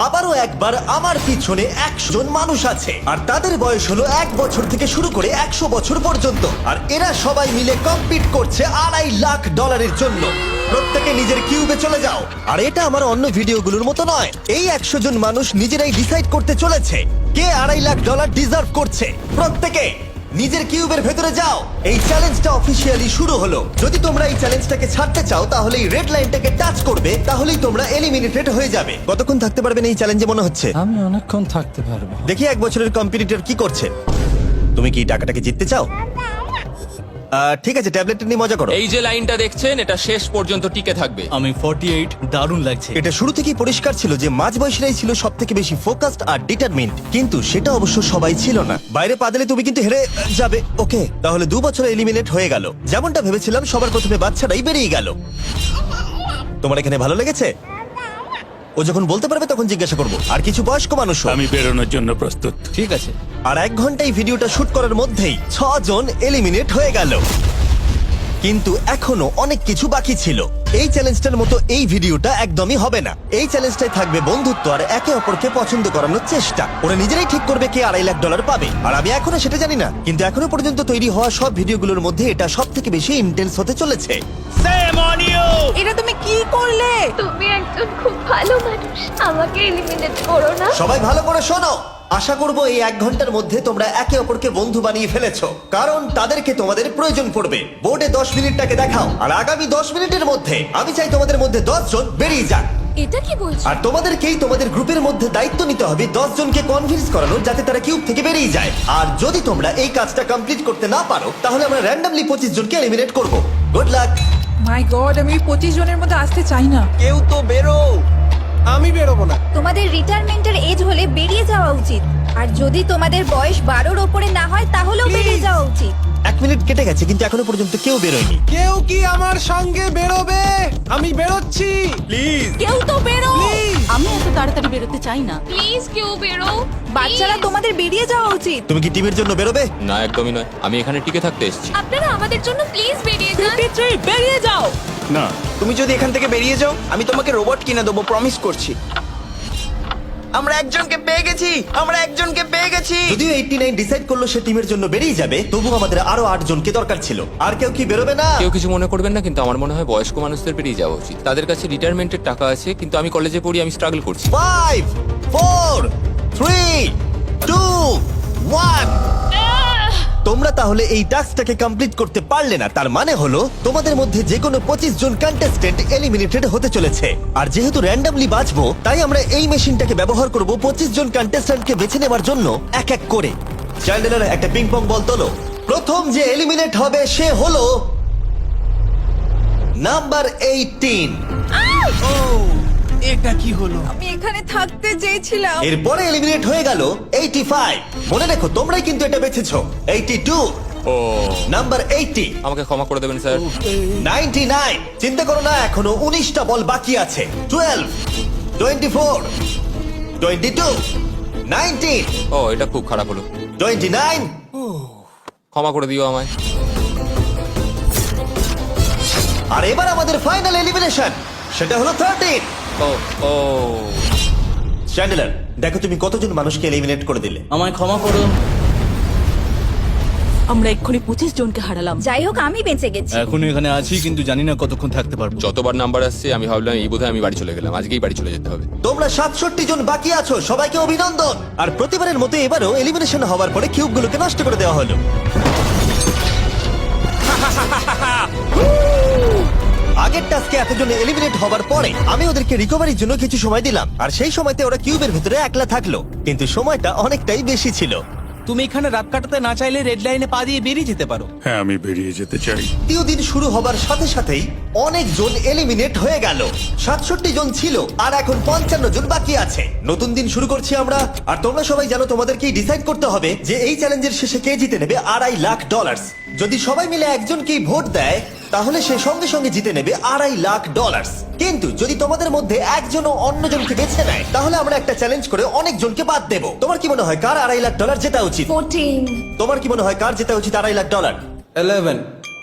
আবারও একবার আমার পিছনে 100 জন মানুষ আছে আর তাদের বয়স হলো 1 বছর থেকে শুরু করে 100 বছর পর্যন্ত। আর এরা সবাই মিলে কম্পিট করছে $2.5 লাখ জন্য। প্রত্যেকে নিজের কিউবে চলে যাও। আর এটা আমার অন্য ভিডিওগুলোর মতো নয়, এই 100 জন মানুষ নিজেরাই ডিসাইড করতে চলেছে কে $2.5 লাখ ডিজার্ভ করছে। প্রত্যেকে নিজের কিউবের ভেতরে যাও। এই চ্যালেঞ্জটা অফিসিয়ালি শুরু হলো। যদি তোমরা এই চ্যালেঞ্জটাকে ছাড়তে চাও তাহলে এই রেড লাইনটাকে টাচ করবে, তাহলেই তোমরা এলিমিনেটেড হয়ে যাবে। কতক্ষণ থাকতে পারবেন এই চ্যালেঞ্জে মনে হচ্ছে? আমি অনেকক্ষণ থাকতে পারবো। দেখি 1 বছরের কম্পিটিটর কি করছে। তুমি কি টাকাটাকে জিততে চাও? ঠিক আছে, ট্যাবলেটটা নিয়ে মজা করো। এই যে লাইনটা দেখছেন এটা শেষ পর্যন্ত টিকে থাকবে। আমি 48, দারুণ লাগছে। এটা শুরু থেকেই পরিষ্কার ছিল যে মাঝবয়সীরাই ছিল সব থেকে বেশি ফোকাসড আর ডিটারমিন্ড, কিন্তু সেটা অবশ্য সবাই ছিল না। বাইরে পা দিলে তুমি কিন্তু হেরে যাবে। ওকে, তাহলে 2 বছর এলিমিনেট হয়ে গেল। যেমনটা ভেবেছিলাম, সবার প্রথমে বাচ্চারাই বেরিয়ে গেল। তোমার এখানে ভালো লেগেছে? ও যখন বলতে পারবে তখন জিজ্ঞাসা করবো। আর কিছু বয়স্ক মানুষ। আমি বেরোনোর জন্য প্রস্তুত। ঠিক আছে। আর 1 ঘন্টায় ভিডিওটা শুট করার মধ্যেই 6 জন এলিমিনেট হয়ে গেল। কিন্তু এখনো অনেক কিছু বাকি ছিল। এই চ্যালেঞ্জটার মতো এই ভিডিওটা একদমই হবে না। এই চ্যালেঞ্জটাই থাকবে বন্ধুত্ব আর একে অপরকে পছন্দ করানোর চেষ্টা। ওরা নিজেরাই ঠিক করবে কে $2.5 লাখ পাবে। আর আমি এখনো সেটা জানি না, কিন্তু এখনো পর্যন্ত তৈরি হওয়া সব ভিডিওগুলোর মধ্যে এটা সব থেকে বেশি ইন্টেন্স হতে চলেছে। এটা তুমি কি করলে? তুমি একজন খুব ভালো মানুষ, আমাকে এলিমিনেট করো না। সবাই ভালো করে শোনো। আশা করবো এই 1 ঘন্টার মধ্যে তোমরা একে অপরকে বন্ধু বানিয়ে ফেলেছো, কারণ তাদেরকে তোমাদের প্রয়োজন পড়বে। বোর্ডে 10 মিনিটটাকে দেখাও, আর আগামী 10 মিনিটের মধ্যে আমি চাই তোমাদের মধ্যে 10 জন বেরিয়ে যাক। এটা কি বলছো? আর তোমাদেরকেই তোমাদের গ্রুপের মধ্যে দায়িত্ব নিতে হবে 10 জনকে কনভিন্স করানোর, যাতে তারা কিউব থেকে বেরিয়ে যায়। আর যদি তোমরা এই কাজটা কমপ্লিট করতে না পারো, তাহলে আমরা র্যান্ডমলি 25 জনকে এলিমিনেট করব। Good luck. মাই গড, আমি 25 জনের মধ্যে আসতে চাই না। কেউ তো বেরো। আমি বেরোবো না। তোমাদের রিটায়ারমেন্টের এজ হলে বেরিয়ে যাওয়া উচিত। আর যদি তোমাদের বয়স 12-র ওপরে না হয় তাহলেও বেরিয়ে যাওয়া উচিত। 1 মিনিট কেটে গেছে, কিন্তু এখনো পর্যন্ত কেউ বেরোয়নি। কেউ কি আমার সঙ্গে বেরোবে? আমি বেরোচ্ছি, প্লিজ। কেউ তো বেরো। আমি এত তাড়াতাড়ি বেরোতে চাই না। প্লিজ কেউ বেরো। বাচ্চারা, তোমাদের বেরিয়ে যাওয়া উচিত। তুমি কি টিমের জন্য বেরোবে? না, একদমই নয়, আমি এখানে টিকে থাকতে এসেছি। আপনারা আমাদের জন্য প্লিজ বেরিয়ে যান। 53, বেরিয়ে যাও। না, তুমি যদি এখান থেকে বেরিয়ে যাও, আমি তোমাকে রোবট কিনে দেবো, প্রমিস করছি। আমরা একজনকে পেয়ে গেছি। যদিও 89 ডিসাইড করলো সে টিমের জন্য বেরিয়ে যাবে, তবু আমাদের আরো 8 জনকে দরকার ছিল। আর কেউ কি বেরোবে না? কেউ কিছু মনে করবেন না, কিন্তু আমার মনে হয় বয়স্ক মানুষদের বেরিয়ে যাওয়া উচিত। তাদের কাছে রিটায়ারমেন্টের টাকা আছে, কিন্তু আমি কলেজে পড়ি, আমি স্ট্রাগল করছি। 5 4 3 2 1। তোমরা তাহলে এই টাস্কটাকে কমপ্লিট করতে পারলে না, তার মানে হলো তোমাদের মধ্যে যে কোনো 25 জন কন্টেস্টেন্ট এলিমিনেটেড হতে চলেছে। আর যেহেতু র্যান্ডমলি বাঁচবো, তাই আমরা এই মেশিনটাকে ব্যবহার করব 25 জন কন্টেস্টেন্টকে বেছে নেওয়ার জন্য এক এক করে। চ্যান্ডেলার, একটা পিং পং বল তোলো। প্রথম যে এলিমিনেট হবে সে হলো নাম্বার 18। এটা কি হলো? আমি এখানে থাকতে চেয়েছিলাম। এরপরে এলিমিনেট হয়ে গেল 85। মনে রেখো তোমরাই কিন্তু এটা বেছেছো। 82, ও, নাম্বার 80, আমাকে ক্ষমা করে দেবেন স্যার। 99। চিন্তা করো না, এখনো 19টা বল বাকি আছে। 12, 24, 22, 19, ও, এটা খুব খারাপ হলো। 29। ক্ষমা করে দিও আমায়। আর এবার আমাদের ফাইনাল এলিমিনেশন, সেটা হলো 13। ও ও, চ্যান্ডেলার, দেখো তুমি কতজন মানুষকে এলিমিনেট করে দিলে। আমায় ক্ষমা করো। আমরা এক্ষুনি 25 জনকে হারালাম। যাই হোক, আমি বেঁচে গেছি। এখন এখানে আছি, কিন্তু জানি না কতক্ষণ থাকতে পারবো। যতবার নাম্বার আসছে আমি ভাবলাম এই বোধহয় আমি বাড়ি চলে গেলাম, আজকেই বাড়ি চলে যেতে হবে। তোমরা 67 জন বাকি আছো, সবাইকে অভিনন্দন। আর প্রতিবারের মতো এবারও এলিমিনেশন হওয়ার পরে কিউবগুলোকে নষ্ট করে দেওয়া হলো। আগের টাস্কে এতজন এলিমিনেট হবার পরে আমি ওদেরকে রিকভারির জন্য কিছু সময় দিলাম, আর সেই সময়তে ওরা কিউবের ভিতরে একলা থাকলো, কিন্তু সময়টা অনেকটাই বেশি ছিল। তুমি এখানে রাত কাটাতে না চাইলে রেড লাইনে পা দিয়ে বেরিয়ে যেতে পারো। হ্যাঁ, আমি বেরিয়ে যেতে চাই। দ্বিতীয় দিন শুরু হবার সাথে সাথেই অনেক জন এলিমিনেট হয়ে গেল। 67 জন ছিল, আর এখন 55 জন বাকি আছে। নতুন দিন শুরু করছি আমরা, আর তোমরা সবাই জানো তোমাদেরকেই ডিসাইড করতে হবে যে এই চ্যালেঞ্জের শেষে কে জিতে নেবে $2.5 লাখ। যদি সবাই মিলে একজনকেই ভোট দেয়, তাহলে সে সঙ্গে সঙ্গে জিতে নেবে $2.5 লাখ। কিন্তু যদি তোমাদের মধ্যে একজনও অন্যজনকে বেছে নেয়, তাহলে আমরা একটা চ্যালেঞ্জ করে অনেক জনকে বাদ দেব। তোমার কি মনে হয় কার $2.5 লাখ জেতা উচিত? 14। তোমার কি মনে হয় কার জেতা উচিত $2.5 লাখ? 11।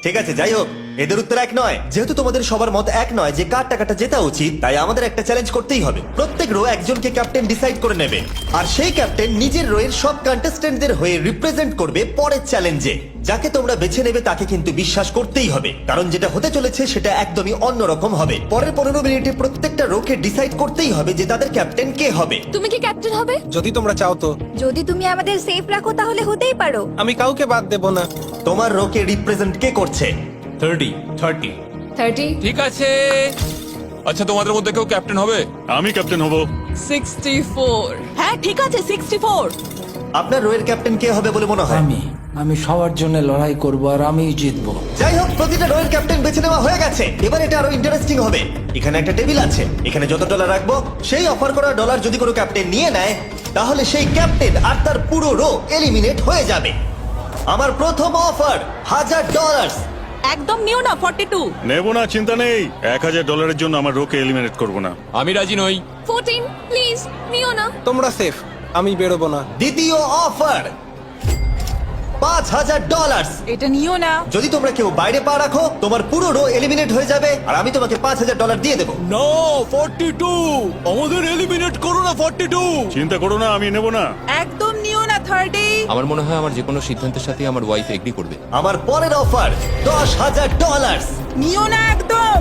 ঠিক আছে, যাই হোক, এদের উত্তর এক নয়। যেহেতু তোমাদের সবার মত এক নয় যে কার টাকাটা জেতা উচিত, তাই আমাদের একটা চ্যালেঞ্জ করতেই হবে। প্রত্যেক রো একজনকে ক্যাপ্টেন ডিসাইড করে নেবে, আর সেই ক্যাপ্টেন নিজের রোয়ের সব কন্টেস্টেন্টদের হয়ে রিপ্রেজেন্ট করবে পরের চ্যালেঞ্জে। যাকে তোমরা বেছে নেবে তাকে কিন্তু বিশ্বাস করতেই হবে, কারণ যেটা হতে চলেছে সেটা একদমই অন্যরকম হবে। পরের 15 মিনিটে প্রত্যেকটা রোকে ডিসাইড করতেই হবে যে তাদের ক্যাপ্টেন কে হবে। তুমি কি ক্যাপ্টেন হবে? যদি তোমরা চাও তো। যদি তুমি আমাদের সেফ রাখো তাহলে হতেই পারো। আমি কাউকে বাদ দেব না। তোমার রোকে রিপ্রেজেন্ট কে করছে? 30 ঠিক আছে। আচ্ছা, তোমাদের মধ্যে কেউ ক্যাপ্টেন হবে? আমি ক্যাপ্টেন হব। 64 হ্যাঁ ঠিক আছে 64। আপনার রোয়ের ক্যাপ্টেন কে হবে বলে মনে হয়? আমি সবার জন্য লড়াই করব আর আমিই জিতবো। যাই হোক, প্রতিটা রোয়ের ক্যাপ্টেন বেছে নেওয়া হয়ে গেছে। এবার এটা আরো ইন্টারেস্টিং হবে। এখানে একটা টেবিল আছে, এখানে যত ডলার রাখবো, সেই অফার করা ডলার যদি কোনো ক্যাপ্টেন নিয়ে নেয়, তাহলে সেই ক্যাপ্টেন আর তার পুরো রো এলিমিনেট হয়ে যাবে। আমার প্রথম অফার $1000। একদম নিও না 42। নেব না, চিন্তা নেই। $1000 জন্য আমার রোকে এলিমিনেট করব না। আমি রাজি নই। 14 প্লিজ নিও না। তোমরা সেফ, আমি বেরোবো না। দ্বিতীয় অফার $5000। এটা নিও না। যদি তোমরা কেউ বাইরে পা রাখো, তোমার পুরো রো এলিমিনেট হয়ে যাবে, আর আমি তোমাকে $5000 দিয়ে দেবো। নো 42, আমাদের এলিমিনেট করো না 42। চিন্তা করো না, আমি নেব না। একদম নিও না 30। আমার মনে হয় আমার যে কোনো সিদ্ধান্তের সাথে আমার ওয়াইফ এগ্রি করবে। আমার পরের অফার $10000। নিও না একদম।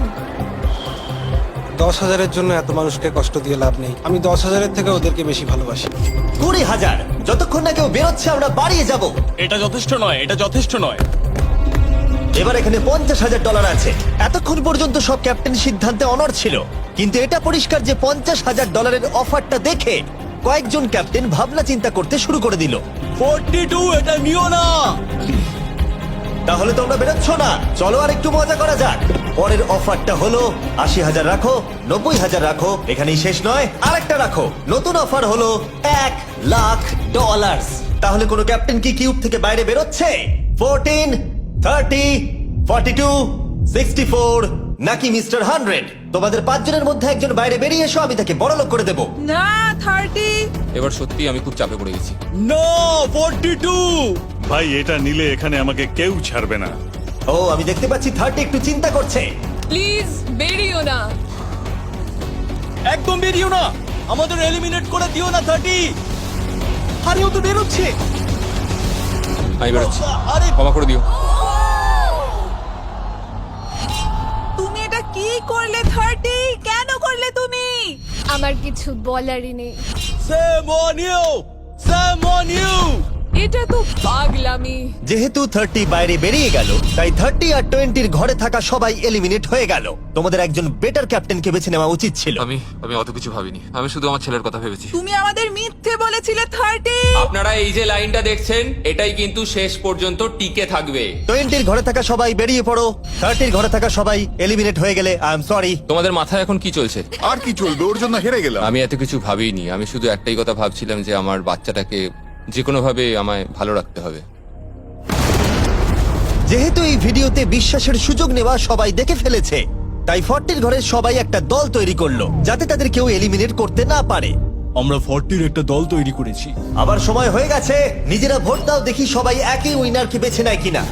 10,000-এর জন্য এত মানুষকে কষ্ট দিয়ে লাভ নেই। আমি 10,000-এর থেকে ওদেরকে বেশি ভালোবাসি। 20,000। যতক্ষণ না কেউ বেরোচ্ছে আমরা বাড়িয়ে যাব। এটা যথেষ্ট নয়, এটা যথেষ্ট নয়। এবার এখানে $50,000 আছে। এতক্ষণ পর্যন্ত সব ক্যাপ্টেন সিদ্ধান্তে অনড় ছিল, কিন্তু এটা পরিষ্কার যে $50,000-এর অফারটা দেখে কয়েকজন ক্যাপ্টেন ভাবনা চিন্তা করতে শুরু করে দিল। 42, এটা নিও না। তাহলে তোমরা বেরোচ্ছ না? চলো আর একটু মজা করা যাক। পরের অফারটা হলো 80,000 রাখো, 90,000 রাখো, এখানেই শেষ নয়, আরেকটা রাখো। নতুন অফার হলো $1,00,000। তাহলে কোনো ক্যাপ্টেন কি কিউব থেকে বাইরে বেরোচ্ছে? 14, 30, 42, 64 নাকি মিস্টার 100? তোমাদের 5 জনের মধ্যে একজন বাইরে বেরিয়ে এসো, আমি তাকে বড়লোক করে দেবো। না 30। এবার সত্যি আমি খুব চাপে পড়ে গেছি। নো 42। ভাই, এটা নিলে এখানে আমাকে কেউ ছাড়বে না। ও, আমি দেখতে পাচ্ছি 30 একটু চিন্তা করছে। প্লিজ বেরিও না। একদম বেরিও না, আমাদের এলিমিনেট করে দিও না 30। আরে ও তো বেরোচ্ছে। আমি বেরোচ্ছি, আরে ক্ষমা করে দিও। তুমি এটা কি করলে 30? কেন করলে তুমি? আমার কিছু বলারই নেই। Shame on you, shame on you. এটা তো পাগলামি। যেহেতু 30 বাইরে বেরিয়ে গেল, তাই 30 আর 20-র ঘরে থাকা সবাই এলিমিনেট হয়ে গেল। তোমাদের একজন বেটার ক্যাপ্টেনকে বেছে নেওয়া উচিত ছিল। আমি অত কিছু ভাবিনি, আমি শুধু আমার ছেলের কথা ভেবেছি। তুমি আমাদের মিথ্যে বলেছিলে 30। আপনারা এই যে লাইনটা দেখছেন, এটাই কিন্তু শেষ পর্যন্ত টিকে থাকবে। 20-র ঘরে থাকা সবাই বেরিয়ে পড়ো। 30-র ঘরে থাকা সবাই এলিমিনেট হয়ে গেলে আই এম সরি। তোমাদের মাথায় এখন কি চলছে? আর কি চলবে, ওর জন্য হেরে গেলাম। আমি এত কিছু ভাবিনি, আমি শুধু একটাই কথা ভাবছিলাম যে আমার বাচ্চাটাকে যে কোনো ভাবে আমায় ভালো রাখতে হবে। যেহেতু এই ভিডিওতে বিশ্বাসের সুযোগ নেওয়া সবাই দেখে ফেলেছে, তাই 40-র ঘরের সবাই একটা দল তৈরি করলো যাতে তাদের কেউ এলিমিনেট করতে না পারে। আমরা 40-র একটা দল তৈরি করেছি। আবার সময় হয়ে গেছে, নিজেরা ভোট দাও, দেখি সবাই একই উইনারকে বেছে নেয় কিনা।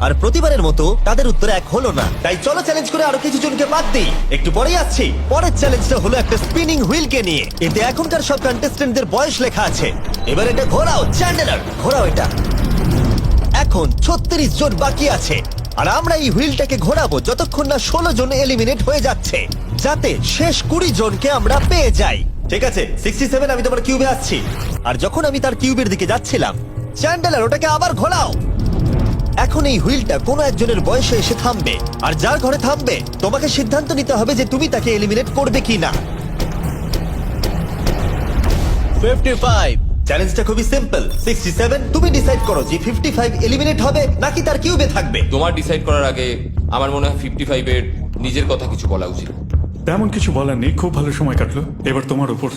আর প্রতিবারের মতো তাদের উত্তর এক হলো না, তাই চলো চ্যালেঞ্জ করে আরো কিছু জনকে বাদ দিই। একটু পরেই আসছি। পরের চ্যালেঞ্জটা হলো একটা স্পিনিং হুইল কে নিয়ে। এতে এখনকার সব কন্টেস্টেন্টদের বয়স লেখা আছে। এবার এটা ঘোরাও, চ্যান্ডেলার ঘোরাও এটা। এখন 36 জন বাকি আছে, আর আমরা এই হুইলটাকে ঘোরাবো যতক্ষণ না 16 জন এলিমিনেট হয়ে যাচ্ছে, যাতে শেষ 20 জনকে আমরা পেয়ে যাই। ঠিক আছে 67, আমি তোমার কিউবে আসছি। আর যখন আমি তার কিউবের দিকে যাচ্ছিলাম, চ্যান্ডেলার ওটাকে আবার ঘোরাও। এখন এই হুইলটা কোনো একজনের বয়সে এসে থামবে, আর যার ঘরে থামবে তোমাকে সিদ্ধান্ত নিতে হবে যে তুমি তাকে এলিমিনেট করবে কিনা। 55। চ্যালেঞ্জটা খুবই সিম্পল। 67, তুমি ডিসাইড করো যে 55 এলিমিনেট হবে নাকি তার কিউবে থাকবে। তোমার ডিসাইড করার আগে আমার মনে হয় 55-এর নিজের কথা কিছু বলা উচিত। তেমন কিছু বলার নেই, খুব ভালো সময় কাটলো। এবার তোমার উপর।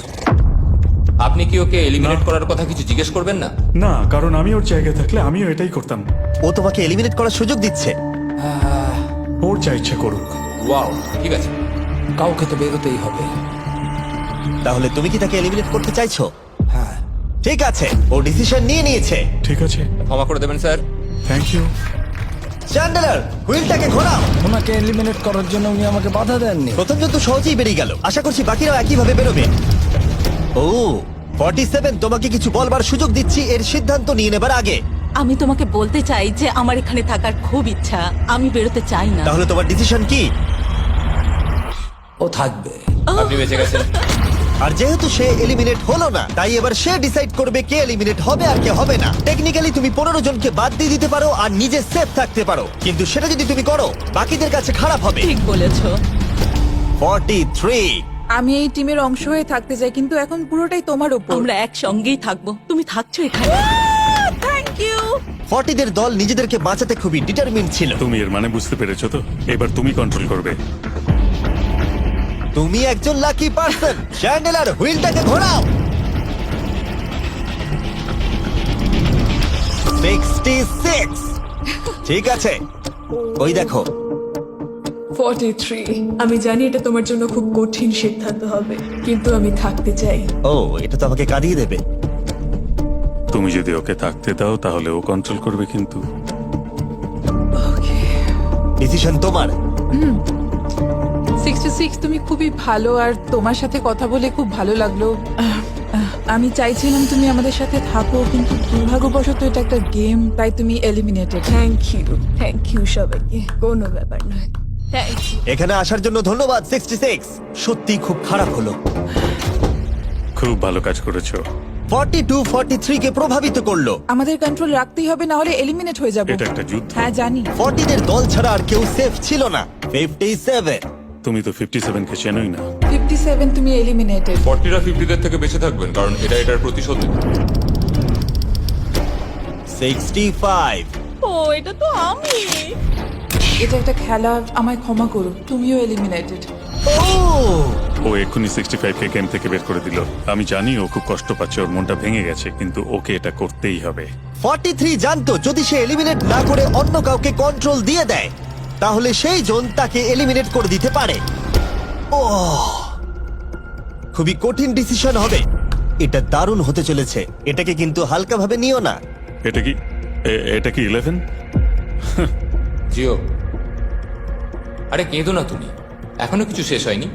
আপনি কি ওকে এলিমিনেট না। করার কথা কিছু জিজ্ঞেস করবেন না? না, কারণ আমি ওর জায়গায় থাকলে আমিও এটাই করতাম। ও তোমাকে এলিমিনেট করার সুযোগ দিচ্ছে। ওর যা ইচ্ছা করুক। ওয়াও, ঠিক আছে। কাউকে তো বেরোতেই হবে। তাহলে তুমি কি তাকে এলিমিনেট করতে চাইছো? হ্যাঁ। ঠিক আছে, ও ডিসিশন নিয়ে নিয়েছে। ঠিক আছে, ক্ষমা করে দেবেন স্যার। Thank you. চ্যান্ডেলার হুইলটাকে ঘোরাও। ওনাকে এলিমিনেট করার জন্য উনি আমাকে বাধা দেননি। প্রথম জন তো সহজেই বেরিয়ে গেল, আশা করছি বাকিরাও একইভাবে বেরোবে। ও 47, তোমাকে কিছু বলবার সুযোগ দিচ্ছি এর সিদ্ধান্ত নিয়ে নেবার আগে। আমি তোমাকে বলতে চাই যে আমার এখানে থাকার খুব ইচ্ছা, আমি বেরোতে চাই না। তাহলে তোমার ডিসিশন কি? ও থাকবে। আপনি বেঁচে গেছেন। আর যেহেতু সে এলিমিনেট হলো না, তাই এবার সে ডিসাইড করবে কে এলিমিনেট হবে আর কে হবে না। টেকনিক্যালি তুমি 15 জনকে বাদ দিয়ে দিতে পারো আর নিজে সেফ থাকতে পারো, কিন্তু সেটা যদি তুমি করো বাকিদের কাছে খারাপ হবে। ঠিক বলেছো। 43। আমি এই টিমের অংশ হয়ে থাকতে চাই, কিন্তু এখন পুরোটাই তোমার উপর। আমরা একসঙ্গেই থাকবো, তুমি থাকছো এখানে। Thank you. 40 দের দল নিজেদেরকে বাঁচাতে খুবই ডিটারমিন্ড ছিল। তুমি এর মানে বুঝতে পেরেছো তো? এবার তুমি কন্ট্রোল করবে। তুমি একজন লাকি পার্সন। চ্যান্ডেলার হুইলটাকে ঘোরাও। 66। ঠিক আছে, ওই দেখো। 43। আমি জানি এটা তোমার জন্য খুব কঠিন সিদ্ধান্ত হবে, কিন্তু আমি থাকতে চাই। ও, এটা তো আমাকে কাঁদিয়ে দেবে। তুমি যদি ওকে থাকতে দাও তাহলে ও কন্ট্রোল করবে, কিন্তু ডিসিশন তোমার। 66, তুমি খুবই ভালো আর তোমার সাথে কথা বলে খুব ভালো লাগলো। আমি চাইছিলাম তুমি আমাদের সাথে থাকো, কিন্তু দুর্ভাগ্যবশত এটা একটা গেম, তাই তুমি এলিমিনেটেড। থ্যাংক ইউ সবাইকে, কোনো ব্যাপার নয়। Thank you. এখানে আসার জন্য ধন্যবাদ 66। সত্যি খুব খারাপ হলো। খুব ভালো কাজ করেছো। 42 43 কে প্রভাবিত করলো। আমাদের কন্ট্রোল রাখতেই হবে, না হলে এলিমিনেট হয়ে যাবো। এটা একটা যুদ্ধ। হ্যাঁ জানি। 40 দের দল ছাড়া আর কেউ সেফ ছিল না। 57। তুমি তো 57 কে চেনোই না। 57, তুমি এলিমিনেটেড। 40রা 50দের থেকে বেঁচে থাকবেন, কারণ এটার প্রতিশোধ নেবে। 65। ও এটা তো আমি। এটা একটা খেলা, আমায় ক্ষমা করো, তুমিও এলিমিনেটেড। ও এক্ষুনি 65 কে গেম থেকে বের করে দিল। আমি জানি ও খুব কষ্ট পাচ্ছে, ওর মনটা ভেঙে গেছে, কিন্তু ওকে এটা করতেই হবে। 43 জানতো যদি সে এলিমিনেট না করে অন্য কাউকে কন্ট্রোল দিয়ে দেয়, তাহলে সেই জন তাকে এলিমিনেট করে দিতে পারে। ও, খুবই কঠিন ডিসিশন হবে। এটা দারুণ হতে চলেছে। এটাকে কিন্তু হালকাভাবে নিও না। এটা কি 11? জিও, আরে কেঁদো না তুমি, এখনো কিছু শেষ হয়নি।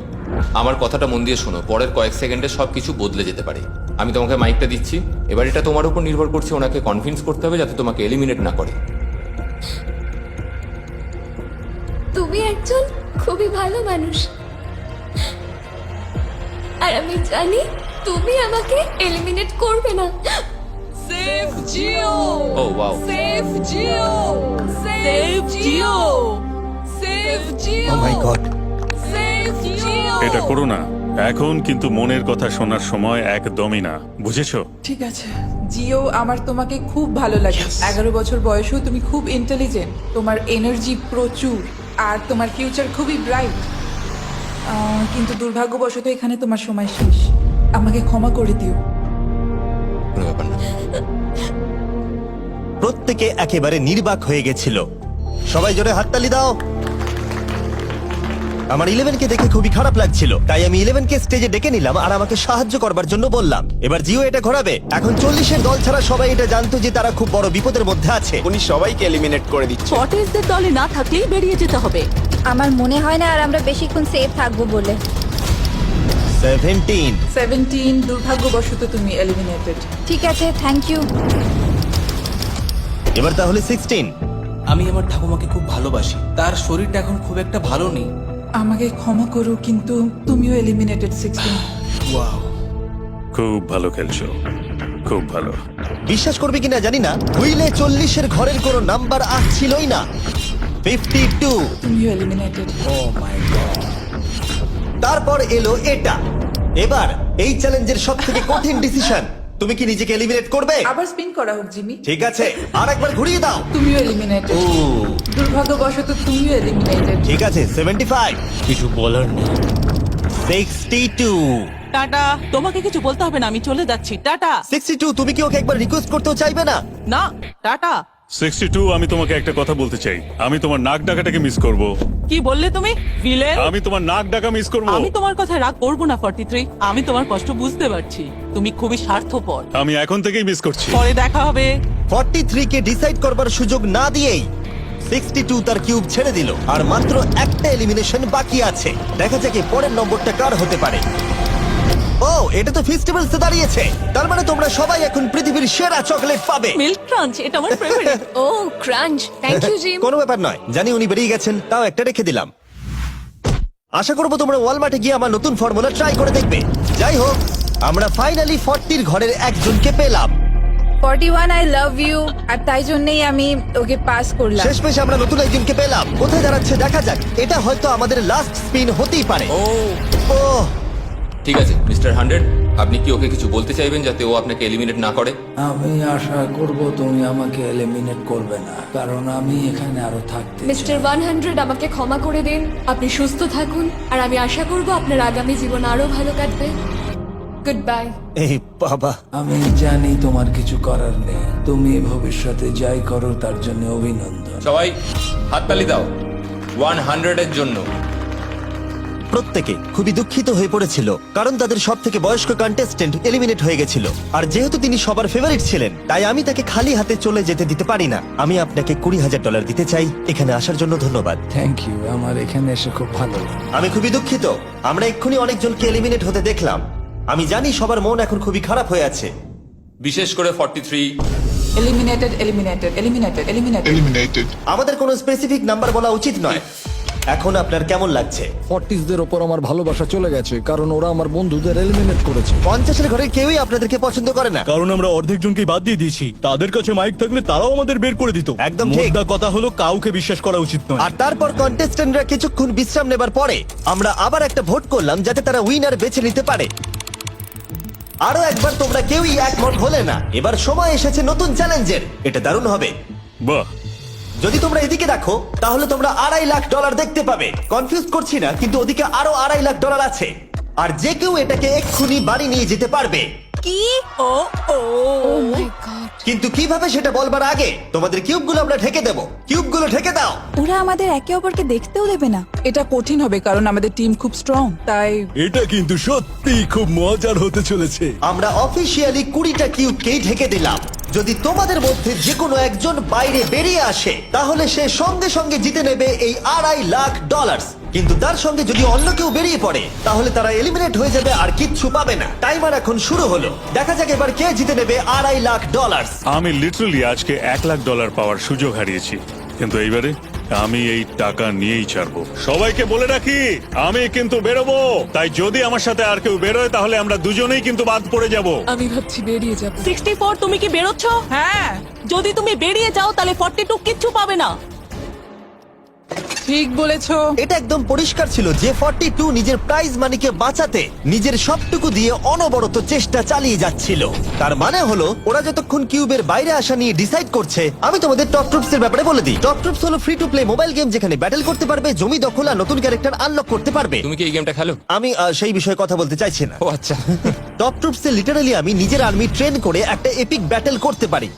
আমার কথাটা মন দিয়ে শোনো, পরের কয়েক সেকেন্ডে সবকিছু বদলে যেতে পারে। আমি তোমাকে মাইকটা দিচ্ছি, এবার এটা তোমার উপর নির্ভর করছে। ওনাকে কনভিন্স করতে হবে যাতে তোমাকে এলিমিনেট না করে। তুমি একজন খুবই ভালো মানুষ, আর আমি জানি তুমি আমাকে এলিমিনেট করবে না। সেফ জিও। ও ওয়াও, সেফ জিও। সেফ জিও। সেফ জিও। Oh my god. সেফ জিও। এটা করো না এখন, কিন্তু মনের কথা শোনার সময় একদমই না, বুঝেছো? ঠিক আছে জিও, আমার তোমাকে খুব ভালো লাগে। 11 বছর বয়সেও তুমি খুব ইন্টেলিজেন্ট, তোমার এনার্জি প্রচুর, আর তোমার ফিউচার খুবই ব্রাইট। কিন্তু দুর্ভাগ্যবশত এখানে তোমার সময় শেষ। আমাকে ক্ষমা করে দিও। কোনো ব্যাপার না। প্রত্যেকে একেবারে নির্বাক হয়ে গেছিল। সবাই জোরে হাততালি দাও। আমার 11 কে দেখে খুবই খারাপ লাগছিল, তাই আমি 11 কে স্টেজে ডেকে নিলাম আর আমাকে সাহায্য করবার জন্য বললাম। এবার জিও এটা ঘোরাবে। এখন 40 এর দল ছাড়া সবাই এটা জানতো যে তারা খুব বড় বিপদের মধ্যে আছে। উনি সবাইকে এলিমিনেট করে দিচ্ছে। 40দের দলে না থাকলেই বেরিয়ে যেতে হবে। আমার মনে হয় না আর আমরা বেশিক্ষণ সেফ থাকবো বলে। 17। দুর্ভাগ্যবশত তুমি এলিমিনেটেড। ঠিক আছে, থ্যাংক ইউ। এবার তাহলে 16। আমি আমার ঠাকুমাকে খুব ভালোবাসি, তার শরীরটা এখন খুব একটা ভালো নেই। আমাকে ক্ষমা করো, কিন্তু তুমিও এলিমিনেটেড 16। খুব ভালো খেলছো, খুব ভালো। বিশ্বাস করবে কিনা জানি না, হুইলে 40 এর ঘরের কোনো নাম্বার আসছিলই না। 52। তুমিও এলিমিনেটেড। তারপর এলো এটা। এবার এই চ্যালেঞ্জের সবথেকে কঠিন ডিসিশন। তুমি কি নিজেকে এলিমিনেট করবে? আবার স্পিন করা হোক জিমি। ঠিক আছে, আর একবার ঘুরিয়ে দাও। তুমিও এলিমিনেটেড। ও, দুর্ভাগ্যবশত তুমিও এলিমিনেটেড। ঠিক আছে 75। কিছু বলার নেই। 62। টাটা, তোমাকে কিছু বলতে হবে না, আমি চলে যাচ্ছি। টাটা। 62, তুমি কি ওকে একবার রিকোয়েস্ট করতেও চাইবে না? না, টাটা। 62, আমি তোমাকে একটা কথা বলতে চাই। আমি তোমার নাক ডাকাটাকে মিস করব। কি বললে তুমি? ভিলেন? আমি তোমার নাক ডাকা মিস করব। আমি তোমার কথা রাগ করবো না 43। আমি তোমার কষ্ট বুঝতে পারছি, তুমি খুবই স্বার্থপর। আমি এখন থেকেই মিস করছি। পরে দেখা হবে। 43 কে ডিসাইড করবার সুযোগ না দিয়েই 62 তার কিউব ছেড়ে দিল আর মাত্র একটা এলিমিনেশন বাকি আছে। দেখা যাক এর পরের নম্বরটা কার হতে পারে। ও, এটা তো ফেস্টিভ্যালসে দাঁড়িয়েছে। তার মানে তোমরা সবাই এখন পৃথিবীর সেরা চকলেট পাবে। মিল্ক ক্রাঞ্চ এটা আমার ফেভারিট। ও ক্রাঞ্চ, থ্যাংক ইউ জিম। কোনো ব্যাপার নয়, জানি উনি বেরিয়ে গেছেন, তাও একটা রেখে দিলাম। আশা করবো তোমরা ওয়ালমার্টে গিয়ে আমার নতুন ফর্মুলা ট্রাই করে দেখবে। যাই হোক, আমরা ফাইনালি 40 ঘরের একজনকে পেলাম। 41 আই লাভ ইউ, আর তাই জন্যই আমি ওকে পাস করলাম। শেষমেশ আমরা নতুন একজনকে পেলাম। কোথায় দাঁড়াচ্ছে দেখা যাক। এটা হয়তো আমাদের লাস্ট স্পিন হতেই পারে। ও ঠিক আছে মিস্টার 100, আপনি কি ওকে কিছু বলতে চাইবেন যাতে ও আপনাকে এলিমিনেট না করে? আমি আশা করব তুমি আমাকে এলিমিনেট করবে না, কারণ আমি এখানে আরো থাকতে চাই। মিস্টার 100 আমাকে ক্ষমা করে দিন। আপনি সুস্থ থাকুন আর আমি আশা করব আপনার আগামী জীবন আরো ভালো কাটবে। Good bye. এই বাবা, আমি জানি তোমার কিছু করার নেই। তুমি ভবিষ্যতে যাই করো তার জন্য অভিনন্দন। সবাই হাততালি দাও 100 এর জন্য। প্রত্যেকে খুবই দুঃখিত হয়ে পড়েছিল কারণ তাদের সব থেকে বয়স্ক কন্টেস্টেন্ট এলিমিনেট হয়ে গেছিল। আর যেহেতু তিনি সবার ফেভারিট ছিলেন, তাই আমি তাকে খালি হাতে চলে যেতে দিতে পারি না। আমি আপনাকে $20,000 দিতে চাই। এখানে আসার জন্য ধন্যবাদ। থ্যাংক ইউ, আমার এখানে এসে খুব ভালো লাগলো। আমি খুবই দুঃখিত, আমরা এক্ষুনি অনেকজনকে এলিমিনেট হতে দেখলাম। আমি জানি সবার মন এখন খুবই খারাপ হয়ে আছে। বিশেষ করে 43। Eliminated, eliminated, eliminated, eliminated. আমাদের কোনো স্পেসিফিক নাম্বার বলা উচিত নয়। এখন আপনার কেমন লাগছে? 40দের ওপর আমার ভালোবাসা চলে গেছে, কারণ ওরা আমার বন্ধুদের এলিমিনেট করেছে। 50-এর ঘরের কেউই আপনাদেরকে পছন্দ করে না। কারণ আমরা অর্ধেক জনকে বাদ দিয়ে দিয়েছি। তাদের কাছে মাইক থাকলে তারাও আমাদের বের করে দিত। একদম ঠিক। মোদ্দা কথা হলো কাউকে বিশ্বাস করা উচিত নয়। আর তারপর কন্টেস্টেন্টরা কিছুক্ষণ বিশ্রাম নেবার পরে আমরা আবার একটা ভোট করলাম যাতে তারা উইনার বেছে নিতে পারে। আরো একবার তোমরা কেউই একমত হলে না। এবার সময় এসেছে নতুন চ্যালেঞ্জের। এটা দারুণ হবে। বাহ, যদি তোমরা এদিকে দেখো তাহলে তোমরা $2.5 লাখ দেখতে পাবে। কনফিউজ করছি না, কিন্তু ওদিকে আরো $2.5 লাখ আছে। আর যে কেউ এটাকে এক্ষুনি বাড়ি নিয়ে যেতে পারবে। কি? ও ও ও মাই গড। কিন্তু কিভাবে সেটা বলবার আগে তোমাদের কিউবগুলো আমরা ঢেকে দেবো। কিউবগুলো ঢেকে দাও। ওরা আমাদের একে অপরকে দেখতেও দেবে না। এটা কঠিন হবে কারণ আমাদের টিম খুব স্ট্রং, তাই এটা কিন্তু সত্যি খুব মজার হতে চলেছে। আমরা অফিসিয়ালি 20টা কিউবকেই ঢেকে দিলাম। যদি তোমাদের মধ্যে যে কোনো একজন বাইরে বেরিয়ে আসে তাহলে সে সঙ্গে সঙ্গে জিতে নেবে এই $2.5 লাখ। কিন্তু তার সঙ্গে যদি অন্য কেউ বেরিয়ে পড়ে তাহলে তারা এলিমিনেট হয়ে যাবে আর কিচ্ছু পাবে না। টাইমার এখন শুরু হলো। দেখা যাক এবার কে জিতে নেবে $2.5 লাখ। আমি লিটারালি আজকে $1 লাখ পাওয়ার সুযোগ হারিয়েছি, কিন্তু এইবারে আমি এই টাকা নিয়েই ছাড়বো। সবাইকে বলে রাখি, আমি কিন্তু বেরোবো। তাই যদি আমার সাথে আর কেউ বেরোয় তাহলে আমরা দুজনেই কিন্তু বাদ পড়ে যাব। আমি ভাবছি বেরিয়ে যাব। 64 তুমি কি বেরোচ্ছ? হ্যাঁ, যদি তুমি বেরিয়ে যাও তাহলে 42 কিচ্ছু পাবে না। ঠিক বলেছো। এটা একদম পরিষ্কার ছিল যে 42 নিজের প্রাইজ মানিকে বাঁচাতে নিজের সবটুকু দিয়ে অনবরত চেষ্টা চালিয়ে যাচ্ছিল। তার মানে হলো ওরা যতক্ষণ কিউবের বাইরে আসা নিয়ে ডিসাইড করছে। আমি তোমাদের টপ ট্রুপস এর ব্যাপারে বলে দিই। টপ ট্রুপস হলো free to play mobile game যেখানে ব্যাটল করতে পারবে, জমি দখল আর নতুন ক্যারেক্টার আনলক করতে পারবে। তুমি কি এই গেমটা খেলো? আমি সেই বিষয়ে কথা বলতে চাইছি না। ও আচ্ছা। টপ ট্রুপসে লিটারালি আমি নিজের আর্মি ট্রেন করে একটা এপিক ব্যাটল করতে পারি।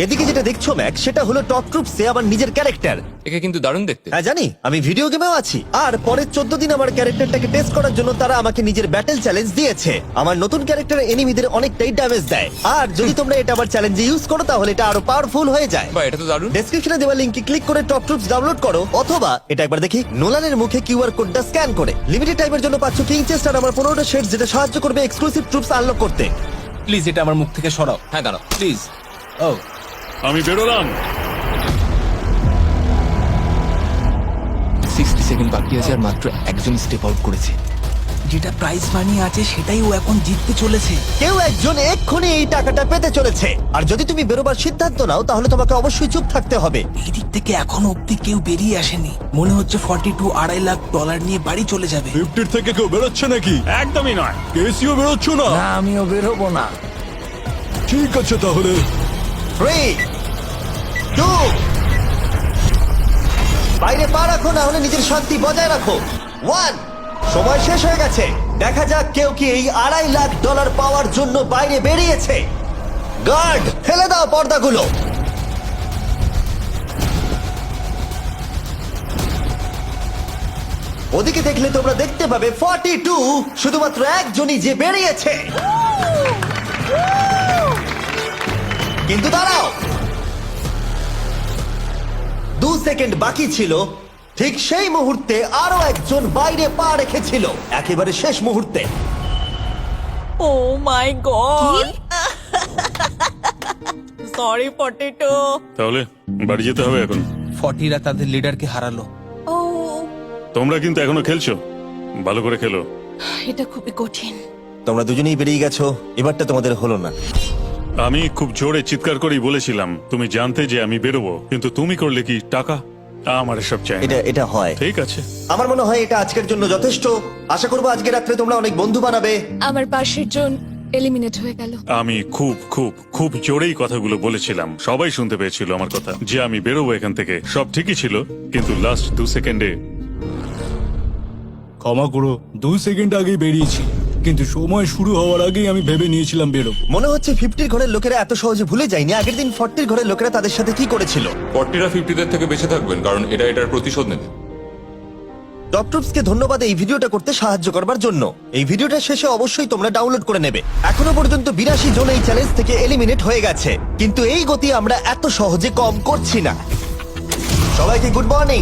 এদিকে যেটা দেখছো ম্যাক, সেটা হলো টপ ট্রুপসে আমার নিজের ক্যারেক্টার। একে কিন্তু দারুণ দেখতে। হ্যাঁ জানি, আমি ভিডিও গেমেও আছি। আর পরের 14 দিন আমার ক্যারেক্টারটাকে টেস্ট করার জন্য তারা আমাকে নিজের ব্যাটল চ্যালেঞ্জ দিয়েছে। আমার নতুন ক্যারেক্টার এনিমিদের অনেকটাই ড্যামেজ দেয়। আর যদি তোমরা এটা আবার চ্যালেঞ্জে ইউজ করো তাহলে এটা আরো পাওয়ারফুল হয়ে যায়। বাহ, এটা তো দারুণ। ডেসক্রিপশনে দেওয়া লিংকে ক্লিক করে টপ ট্রুপস ডাউনলোড করো, অথবা এটা একবার দেখি নোলানের মুখে কিউআর কোডটা স্ক্যান করে। লিমিটেড টাইমের জন্য পাচ্ছ কিং চেস্ট আর আমার 15টা শেডস, যেটা সাহায্য করবে এক্সক্লুসিভ ট্রুপস আনলক করতে। প্লিজ এটা আমার মুখ থেকে সরাও। হ্যাঁ দাঁড়াও। প্লিজ। ও আমি বেরোলাম। 60 সেকেন্ড বাকি আছে আর মাত্র একজন স্টেপ আউট করেছে। যেটা প্রাইজ মানি আছে সেটাই ও এখন জিততে চলেছে। কেউ একজন এক্ষুনি এই টাকাটা পেতে চলেছে। আর যদি তুমি বেরোবার সিদ্ধান্ত নাও তাহলে তোমাকে অবশ্যই চুপ থাকতে হবে। এই দিক থেকে এখনো অব্দি কেউ বেরিয়ে আসেনি। মনে হচ্ছে 42 $2.5 লাখ নিয়ে বাড়ি চলে যাবে। 50 থেকে কেউ বেরোচ্ছে নাকি? একদমই নয়। কেসিও বেরোচ্ছ না? না, আমিও বেরোবো না। ঠিক আছে তাহলে। 3, 2, বাইরে পা রাখো, না হলে নিজের শান্তি বজায় রাখো। 1, সময় শেষ হয়ে গেছে। দেখা যাক কেউ কি এই $2.5 লাখ পাওয়ার জন্য বাইরে বেরিয়েছে। গার্ড, ফেলে দাও পর্দাগুলো। ওদিকে দেখলে তোমরা দেখতে পাবে 42 শুধুমাত্র একজনই যে বেরিয়েছে। কিন্তু দাঁড়াও, 2 সেকেন্ড বাকি ছিল, ঠিক সেই মুহূর্তে আরো একজন বাইরে পা রেখেছিল, একেবারে শেষ মুহূর্তে। ও মাই গড সরি পটেটো। তাহলে বাড়ি যেতে হবে এখন। ফর্টিরা তাদের লিডারকে হারালো। ও তোমরা কিন্তু এখনো খেলছো, ভালো করে খেলো। এটা খুবই কঠিন। তোমরা দুজনেই বেরিয়ে গেছো, এবারটা তোমাদের হলো না। আমি খুব জোরে চিৎকার করেই বলেছিলাম তুমি জানতে যে আমি বেরোবো, কিন্তু তুমি করলে কি টাকা? আমার এসব চাই না। এটা হয়। ঠিক আছে, আমার মনে হয় এটা আজকের জন্য যথেষ্ট। আশা করবো আজকে রাত্রে তোমরা অনেক বন্ধু বানাবে। আমার পাশের জন এলিমিনেট হয়ে গেল। আমি খুব খুব খুব জোরেই কথাগুলো বলেছিলাম, সবাই শুনতে পেয়েছিল আমার কথা, যে আমি বেরোবো এখান থেকে। সব ঠিকই ছিল, কিন্তু লাস্ট 2 সেকেন্ডে। ক্ষমা করো, 2 সেকেন্ড আগেই বেরিয়েছি, কিন্তু সময় শুরু হওয়ার আগেই আমি ভেবে নিয়েছিলাম বেরোবো। মনে হচ্ছে 50 ঘরের লোকেরা এত সহজে ভুলে যায়নি আগের দিন 40 ঘরের লোকেরা তাদের সাথে কি করেছিল। 40রা 50দের থেকে বেঁচে থাকবেন, কারণ এটার প্রতিশোধ নেবে। টপ ট্রুপসকে ধন্যবাদ এই ভিডিওটা করতে সাহায্য করবার জন্য। এই ভিডিওটা শেষে অবশ্যই তোমরা ডাউনলোড করে নেবে। এখনো পর্যন্ত 82 জন এই চ্যালেঞ্জ থেকে এলিমিনেট হয়ে গেছে, কিন্তু এই গতি আমরা এত সহজে কম করছি না। সবাইকে গুড মর্নিং।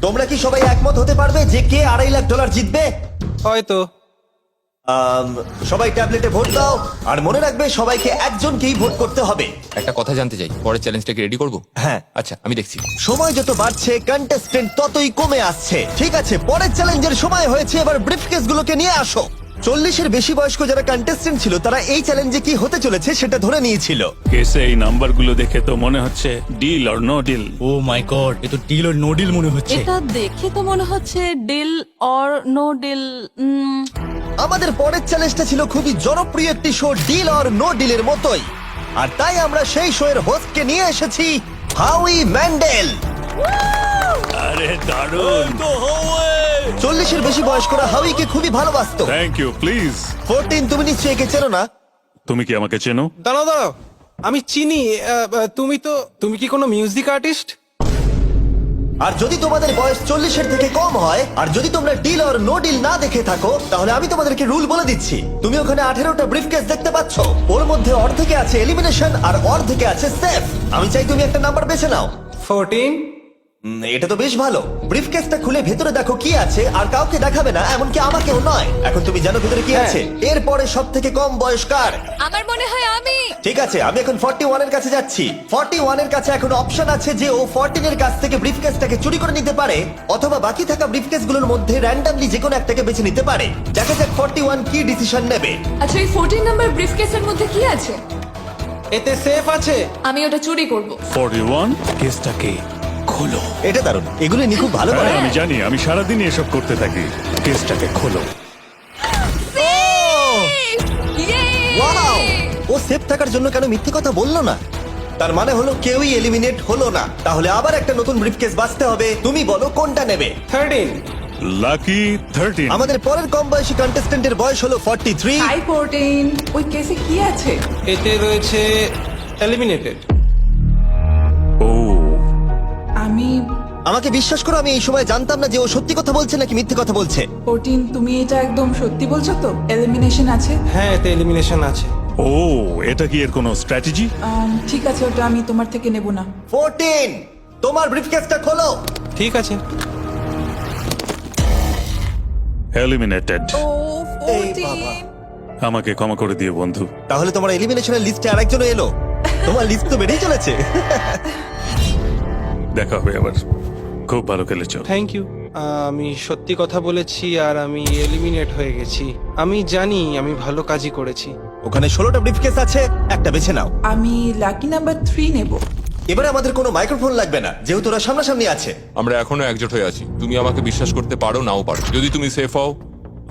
তোমরা কি সবাই একমত হতে পারবে যে কে $2.5 লাখ জিতবে? হয়তো। সবাই ট্যাবলেটে ভোট দাও, আর মনে রাখবে সবাইকে একজনকেই ভোট করতে হবে। একটা কথা জানতে চাই, পরের চ্যালেঞ্জটাকে রেডি করবো? হ্যাঁ। আচ্ছা, আমি দেখছি। সময় যত বাড়ছে কন্টেস্টেন্ট ততই কমে আসছে। ঠিক আছে, পরের চ্যালেঞ্জের সময় হয়েছে, এবার ব্রিফকেস গুলোকে নিয়ে আসো। 40-এর বেশি বয়স্ক যারা কন্টেস্টেন্ট ছিল তারা এই চ্যালেঞ্জে কি হতে চলেছে সেটা ধরে নিয়েছিল। কেসে এই নাম্বারগুলো দেখে তো মনে হচ্ছে deal or no deal. Oh my god, এ তো ডিল আর নো ডিল মনে হচ্ছে। এটা দেখে তো মনে হচ্ছে ডিল অর নো ডিল। আমাদের পরের চ্যালেঞ্জটা ছিল খুবই জনপ্রিয় একটি শো, ডিল অর নো ডিলের মতোই, আর তাই আমরা সেই শো এর হোস্টকে নিয়ে এসেছি, হাউই ম্যান্ডেল। আরে দারুণ। 40-এর বেশি বয়স্করা হাউইকে খুবই ভালোবাসতো। Thank you, please. 14, তুমি নিশ্চয়ই একে চেনো না? তুমি কি আমাকে চেনো? দাঁড়াও, আমি চিনি। তুমি কি কোনো মিউজিক আর্টিস্ট? আর যদি তোমাদের বয়স 40-এর থেকে কম হয়, আর যদি তোমরা ডিল অর নো ডিল না দেখে থাকো, তাহলে আমি তোমাদেরকে রুল বলে দিচ্ছি। তুমি ওখানে 18টা ব্রিফকেস দেখতে পাচ্ছ, ওর মধ্যে অর্ধেকে আছে এলিমিনেশন আর অর্ধেকে আছে সেফ। আমি চাই তুমি একটা নাম্বার বেছে নাও। 14। এটা তো বেশ ভালো। ব্রিফকেসটা খুলে ভেতরে দেখো কি আছে, আর কাউকে দেখাবে না, এমনকি আমাকেও নয়। এখন তুমি জানো ভেতরে কি আছে। এরপরে সব থেকে কম বয়স কার? আমার মনে হয় আমি। ঠিক আছে, আমি এখন 41-এর কাছে যাচ্ছি। 41-এর কাছে এখন অপশন আছে যে ও 14-এর কাছ থেকে ব্রিফকেসটাকে চুরি করে নিতে পারে, অথবা বাকি থাকা ব্রিফকেসগুলোর মধ্যে র্যান্ডমলি যে কোনো একটাকে বেছে নিতে পারে। দেখা যাক 41 কি ডিসিশন নেবে। আচ্ছা, এই 14 নাম্বার ব্রিফকেসের মধ্যে কি আছে? এতে সেফ আছে। আমি ওটা চুরি করব। 41 কেসটাকে খোলো। এটা দারুণ, এগুলো ইনি খুব ভালো করে। হ্যাঁ, আমি জানি, আমি সারাদিন এসব করতে থাকি। কেসটাকে খোলো। ওয়াও! ও সেফ থাকার জন্য কেন মিথ্যে কথা বললো না? তার মানে হলো কেউই এলিমিনেট হলো না। তাহলে আবার একটা নতুন ব্রিফকেস বাছতে হবে। তুমি বলো কোনটা নেবে? 13। লাকি 13। আমাদের পরের কম বয়সী কন্টেস্টেন্টের বয়স হলো 43। হাই 14, ওই কেসে কি আছে? এতে রয়েছে এলিমিনেটেড। ও, আমাকে বিশ্বাস করো, আমি এই সময় জানতাম না যে ও সত্যি কথা বলছে নাকি মিথ্যে কথা বলছে। 14, তুমি এটা একদম সত্যি বলছো তো? এলিমিনেশন আছে? হ্যাঁ, এতে এলিমিনেশন আছে। ও, এটা কি এর কোনো স্ট্র্যাটেজি? ঠিক আছে, ওটা আমি তোমার থেকে নেব না। 14, তোমার ব্রিফকেসটা খোলো। ঠিক আছে। এলিমিনেটেড। ও এই 14। বাবা। আমাকে ক্ষমা করে দিও বন্ধু। তাহলে তোমার এলিমিনেশনের লিস্টে আরেকজন এলো। তোমার লিস্ট তো বেড়েই চলেছে। দেখা হবে আবার। খুব ভালো খেলেছো। Thank you. আমি সত্যি কথা বলেছি আর আমি এলিমিনেট হয়ে গেছি। আমি জানি আমি ভালো কাজই করেছি। ওখানে 16টা ব্রিফকেস আছে, একটা বেছে নাও। আমি লাকি নাম্বার 3 নেব। এবারে আমাদের কোনো মাইক্রোফোন লাগবে না, যেহেতু ওরা সামনাসামনি আছে। আমরা এখনো একজোট হয়ে আছি। তুমি আমাকে বিশ্বাস করতে পারো, নাও পারো। যদি তুমি সেফ হও,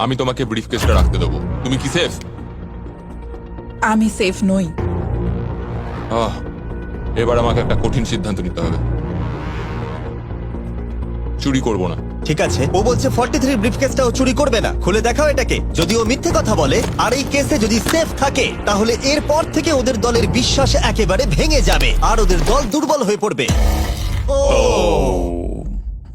আমি তোমাকে ব্রিফকেসটা রাখতে দেবো। তুমি কি সেফ? আমি সেফ নই। এবার আমাকে একটা কঠিন সিদ্ধান্ত নিতে হবে। চুরি করব না। ঠিক আছে, ও বলছে 43 ব্রিফকেসটাও চুরি করবে না। খুলে দেখাও এটাকে। যদি ও মিথ্যে কথা বলে আর এই কেসে যদি সেফ থাকে, তাহলে এরপর থেকে ওদের দলের বিশ্বাস একেবারে ভেঙে যাবে আর ওদের দল দুর্বল হয়ে পড়বে। ও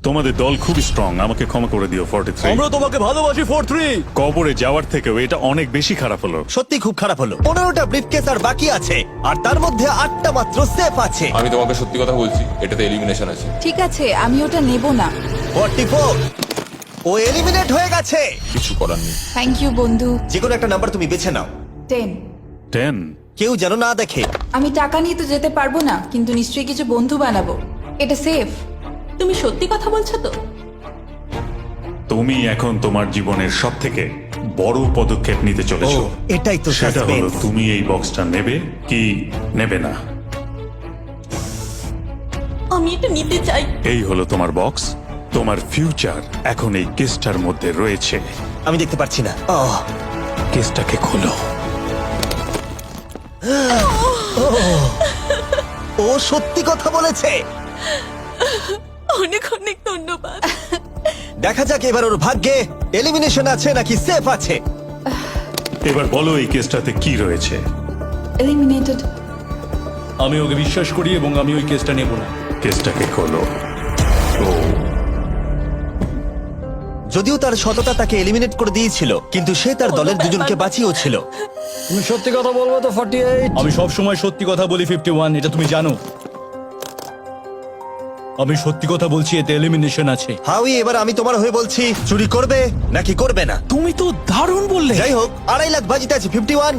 তোমাদের দল খুব স্ট্রং, আমাকে ক্ষমা করে দিও 43। আমরা তোমাকে ভালোবাসি 43। কবরে যাওয়ার থেকেও এটা অনেক বেশি খারাপ হলো। সত্যি খুব খারাপ হলো। 15টা ব্রিফকেস আর বাকি আছে, আর তার মধ্যে 8টা মাত্র সেফ আছে। আমি তোমাকে সত্যি কথা বলছি, এটাতে এলিমিনেশন আছে। ঠিক আছে, আমি ওটা নেব না। 44, ও এলিমিনেট হয়ে গেছে। কিছু করার নেই। থ্যাংক ইউ বন্ধু। যে কোনো একটা নাম্বার তুমি বেছে নাও। 10। 10। কেউ যেন না দেখে। আমি টাকা নিয়ে তো যেতে পারবো না, কিন্তু নিশ্চয়ই কিছু বন্ধু বানাবো। এটা সেফ। তুমি সত্যি কথা বলছো তো? তুমি এখন তোমার জীবনের সব থেকে বড় পদক্ষেপ নিতে ও, চলেছো। এটাই তো সেটা হলো সাসপেন্স। তুমি এই বক্সটা নেবে কি নেবে না। আমি এটা নিতে চাই। এই হলো তোমার বক্স। তোমার ফিউচার এখন এই কেসটার মধ্যে রয়েছে। আমি দেখতে পাচ্ছি না। কেসটাকে খোলো। ও সত্যি কথা বলেছে। অনেক অনেক ধন্যবাদ। দেখা যাক এবার ওর ভাগ্যে এলিমিনেশন আছে নাকি সেফ আছে। এবার বলো এই কেসটাতে কি রয়েছে। এলিমিনেটেড। আমি ওকে বিশ্বাস করি এবং আমি ওই কেসটা নেব না। কেসটাকে খোলো। ও, যদিও তার সততা তাকে এলিমিনেট করে দিয়েছিল, কিন্তু সে তার দলের দুজনকে বাঁচিয়েও ছিল। তুমি সত্যি কথা বলবো তো 48? আমি সব সময় সত্যি কথা বলি 51, এটা তুমি জানো। আমি সত্যি কথা বলছি, এতে এলিমিনেশন আছে। হাউই, এবার আমি তোমার হয়ে বলছি, চুরি করবে নাকি করবে না। তুমি তো দারুণ বললে। যাই হোক, 2.5 লাখ বাজিতে আছে 51।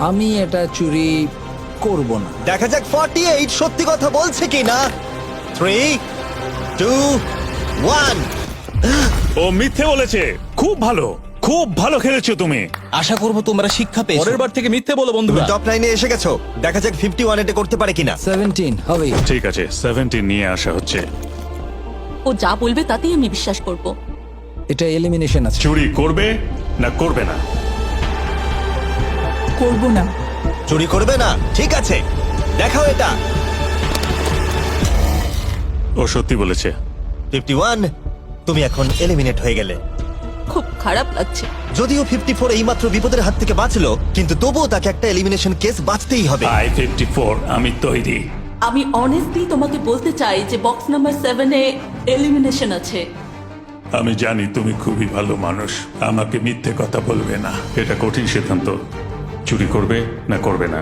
আমি এটা চুরি করব না। দেখা যাক 48 সত্যি কথা বলছে কিনা। 3, 2, 1। ও মিথ্যে বলেছে। খুব ভালো, খুব ভালো খেলেছো তুমি। আশা করব তোমরা শিক্ষা পেয়েছো। পরের বার থেকে মিথ্যে বলো বন্ধুরা। টপ 9 এসে গেছো। দেখা যাক 51 এটা করতে পারে কিনা। 17 হবে। ঠিক আছে, 17 নিয়ে আসা হচ্ছে। ও যা বলবে তাতেই আমি বিশ্বাস করব। এটা এলিমিনেশন আছে। চুরি করবে না করবে না। করব না। চুরি করবে না, ঠিক আছে, দেখাও এটা। ও সত্যি বলেছে। 51, তুমি এখন এলিমিনেট হয়ে গেলে। খুব খারাপ লাগছে। যদিও 54 এইমাত্র বিপদের হাত থেকে বাঁচলো, কিন্তু তবুও তাকে একটা এলিমিনেশন কেস বাঁচতেই হবে। I-54, আমি তৈরি। আমি অনেস্টলি তোমাকে বলতে চাই যে বক্স নাম্বার 7-এ এলিমিনেশন আছে। আমি জানি তুমি খুবই ভালো মানুষ, আমাকে মিথ্যে কথা বলবে না। এটা কঠিন সিদ্ধান্ত, চুরি করবে না করবে না।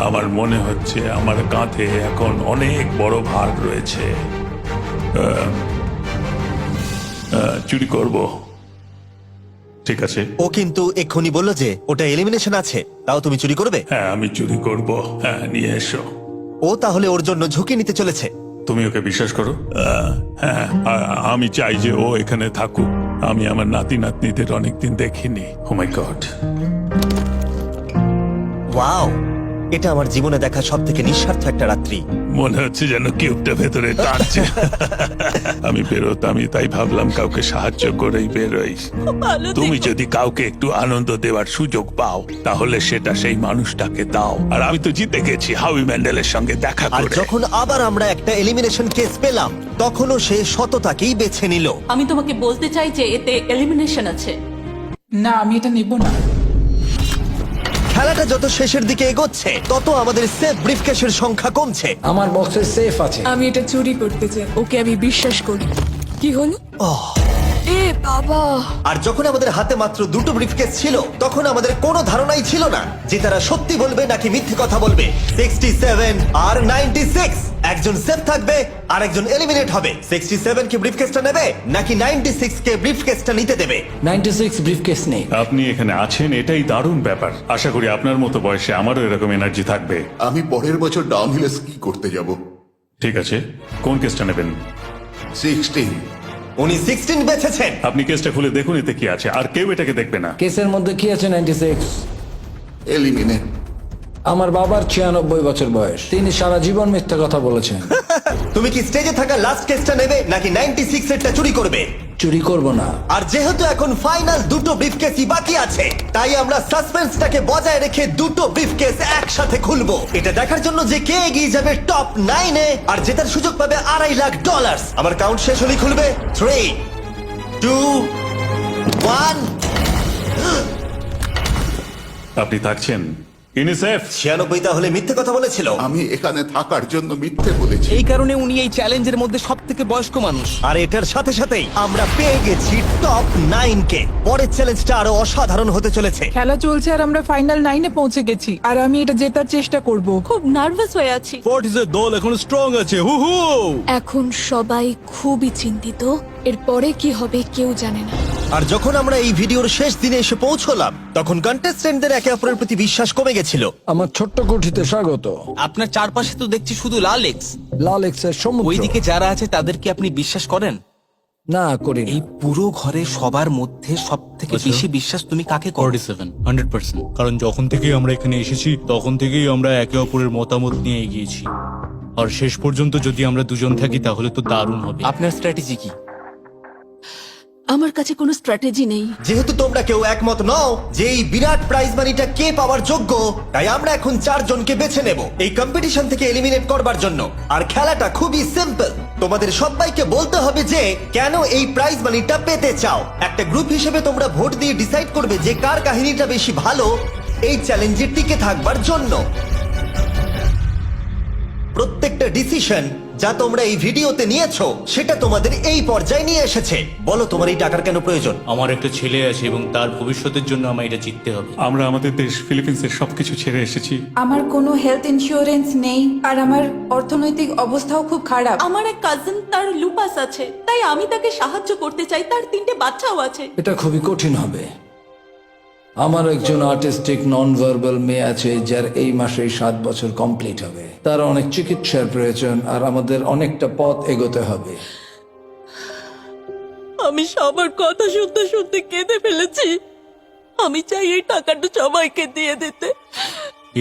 আমার মনে হচ্ছে আমার কাঁধে এখন অনেক বড় ভার রয়েছে। চুরি করব। ঠিক আছে। ও কিন্তু এক্ষুনি বললো যে ওটা এলিমিনেশন আছে, তাও তুমি চুরি করবে। হ্যাঁ, আমি চুরি করব। হ্যাঁ, নিয়ে এসো। ও তাহলে ওর জন্য ঝুঁকি নিতে চলেছে। তুমি ওকে বিশ্বাস করো? হ্যাঁ, আমি চাই যে ও এখানে থাকুক। আমি আমার নাতি নাতনিদের অনেকদিন দেখিনি। ও মাই গড। ওয়াও, এটা আমার জীবনে দেখা সব থেকে নিঃস্বার্থ একটা রাত্রি। মনে হচ্ছে যেন কিউবটা ভেতরে টানছে। আমি বেরোতামই, তাই ভাবলাম কাউকে সাহায্য করেই বেরোই। তুমি যদি কাউকে একটু আনন্দ দেওয়ার সুযোগ পাও, তাহলে সেটা সেই মানুষটাকে দাও। আর আমি তো জিতে গেছি হাউই ম্যান্ডেলের সঙ্গে দেখা আর করে। যখন আবার আমরা একটা এলিমিনেশন কেস পেলাম, তখনও সে সততাকেই বেছে নিল। আমি তোমাকে বলতে চাই যে এতে এলিমিনেশন আছে। না, আমি এটা নেব না। খেলাটা যত শেষের দিকে এগোচ্ছে, তত আমাদের সেফ ব্রিফকেসের সংখ্যা কমছে। আমার বক্সে সেফ আছে। আমি এটা চুরি করতে চাই। ওকে আমি বিশ্বাস করি। কি হলো? এ বাবা! আর যখন আমাদের হাতে মাত্র 2টো ব্রিফকেস ছিল, তখন আমাদের কোনো ধারণাই ছিল না যে তারা সত্যি বলবে নাকি মিথ্যে কথা বলবে। 67 আর 96, একজন সেফ থাকবে আর একজন এলিমিনেট হবে। 67 কি ব্রিফকেসটা নেবে নাকি 96 কে ব্রিফকেসটা নিতে দেবে? 96 ব্রিফকেস নেই। আপনি এখানে আছেন, এটাই দারুণ ব্যাপার। আশা করি আপনার মতো বয়সে আমারও এরকম এনার্জি থাকবে। আমি পরের বছর ডাউনহিলে স্কি করতে যাব। ঠিক আছে, কোন কেসটা নেবেন? 16। উনি 16 বেছেছেন। আপনি কেসটা খুলে দেখুন এতে কি আছে, আর কেউ এটাকে দেখবে না। কেসের মধ্যে কি আছে? 96। এলিমিনেট। আমার বাবার 96 বছর বয়স। তিনি সারা জীবন মিথ্যা কথা বলেছেন। তুমি কি স্টেজে থাকা লাস্ট কেসটা নেবে নাকি 96 এরটা চুরি করবে? চুরি করব না। আর যেহেতু এখন ফাইনাল 2টো ব্রিফকেসই বাকি আছে, তাই আমরা সাসপেন্সটাকে বজায় রেখে 2টো ব্রিফকেস একসাথে খুলবো। এটা দেখার জন্য যে কে এগিয়ে যাবে টপ 9-এ আর জেতার সুযোগ পাবে $2.5 লাখ। আমার কাউন্ট শেষ হলেই খুলবে। 3, 2, 1। আপনি থাকছেন? ইউনিসেফ 96 তাহলে মিথ্যে কথা বলেছিল। আমি এখানে থাকার জন্য মিথ্যে বলেছি। এই কারণে উনি এই চ্যালেঞ্জের মধ্যে সব থেকে বয়স্ক মানুষ। আর এটার সাথে সাথেই আমরা পেয়ে গেছি টপ 9 কে। পরের চ্যালেঞ্জটা আরো অসাধারণ হতে চলেছে। খেলা চলছে আর আমরা ফাইনাল 9-এ পৌঁছে গেছি আর আমি এটা জেতার চেষ্টা করব। খুব নার্ভাস হয়ে আছি। ফোর্টিসের দল এখন স্ট্রং আছে। হু হু। এখন সবাই খুবই চিন্তিত, এরপরে কি হবে কেউ জানে না। আর যখন আমরা এই ভিডিওর শেষ দিনে এসে পৌঁছলাম তখন কন্টেস্টেন্টদের একে অপরের প্রতি বিশ্বাস কমে গেছিল। আমার ছোট্ট কুঠিতে স্বাগত। আপনার চারপাশে তো দেখছি শুধু লাল এক্স। লাল এক্সের সমুদ্র। ওইদিকে যারা আছে তাদেরকে আপনি বিশ্বাস করেন? না করি। এই পুরো ঘরে সবার মধ্যে সব থেকে বেশি বিশ্বাস তুমি কাকে করো? 47 100%। কারণ যখন থেকেই আমরা এখানে এসেছি তখন থেকেই আমরা একে অপরের মতামত নিয়ে এগিয়েছি, আর শেষ পর্যন্ত যদি আমরা দুজন থাকি তাহলে তো দারুণ হবে। আপনার স্ট্র্যাটেজি কি? আমার কাছে কোনো স্ট্র্যাটেজি নেই। যেহেতু তোমরা কেউ একমত নও যে এই বিরাট প্রাইজ মানিটা কে পাওয়ার যোগ্য, তাই আমরা এখন 4 জনকে বেছে নেব এই কম্পিটিশন থেকে এলিমিনেট করবার জন্য। আর খেলাটা খুবই সিম্পল। তোমাদের সবাইকে বলতে হবে যে কেন এই প্রাইজ মানিটা পেতে চাও। একটা গ্রুপ হিসেবে তোমরা ভোট দিয়ে ডিসাইড করবে যে কার কাহিনীটা বেশি ভালো এই চ্যালেঞ্জে টিকে থাকবার জন্য। প্রত্যেকটা ডিসিশন যা তোমরা এই ভিডিওতে নিয়েছো সেটা তোমাদের এই পর্যায়ে নিয়ে এসেছে। বলো তোমার এই টাকার কেন প্রয়োজন? আমার একটা ছেলে আছে এবং তার ভবিষ্যতের জন্য আমার এটা জিততে হবে। আমরা আমাদের দেশ ফিলিপিন্সের সবকিছু ছেড়ে এসেছি। আমার কোনো হেলথ ইন্স্যুরেন্স নেই আর আমার অর্থনৈতিক অবস্থাও খুব খারাপ। আমার এক কাজিন, তার লুপাস আছে, তাই আমি তাকে সাহায্য করতে চাই। তার 3টে বাচ্চাও আছে। এটা খুবই কঠিন হবে। আমার একজন আর্টিস্টিক নন ভার্বাল মেয়ে আছে যার এই মাসেই 7 বছর কমপ্লিট হবে। তার অনেক চিকিৎসার প্রয়োজন আর আমাদের অনেকটা পথ এগোতে হবে। আমি সবার কথা শুনতে শুনতে কেঁদে ফেলেছি। আমি চাই এই টাকাটা সবাইকে দিয়ে দিতে।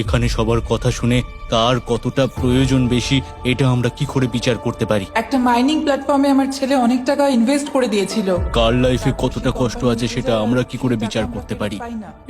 এখানে সবার কথা শুনে কার কতটা প্রয়োজন বেশি এটা আমরা কি করে বিচার করতে পারি? একটা মাইনিং প্ল্যাটফর্মে আমার ছেলে অনেক টাকা ইনভেস্ট করে দিয়েছিল। কার লাইফে কতটা কষ্ট আছে সেটা আমরা কি করে বিচার করতে পারি?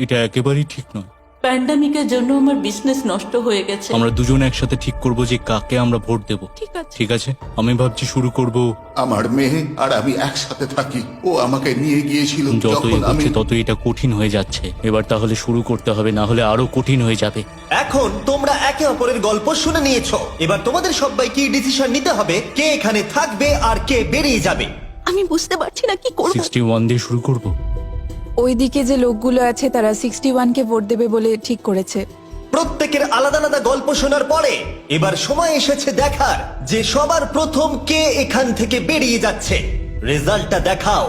এটা একেবারেই ঠিক নয়। প্যান্ডামিকের জন্য আমার বিজনেস নষ্ট হয়ে গেছে। আমরা দুজন একসাথে ঠিক করব যে কাকে আমরা ভোট দেব। ঠিক আছে। ঠিক আছে, আমি ভাবছি শুরু করব। আমার মেয়ে আর আমি একসাথে থাকি। ও আমাকে নিয়ে গিয়েছিল যত যখন আমি এগোচ্ছে তত এটা কঠিন হয়ে যাচ্ছে। এবার তাহলে শুরু করতে হবে, না হলে আরো কঠিন হয়ে যাবে। এখন তোমরা একে অপরের গল্প শুনে নিয়েছো। এবার তোমাদের সবাইকে ডিসিশন নিতে হবে কে এখানে থাকবে আর কে বেরিয়ে যাবে। আমি বুঝতে পারছি না কি করব। 61 দিয়ে শুরু করব। ওইদিকে যে লোকগুলো আছে তারা 61-কে ভোট দেবে বলে ঠিক করেছে। প্রত্যেকের আলাদা আলাদা গল্প শোনার পরে এবার সময় এসেছে দেখার যে সবার প্রথম কে এখান থেকে বেরিয়ে যাচ্ছে। রেজাল্টটা দেখাও।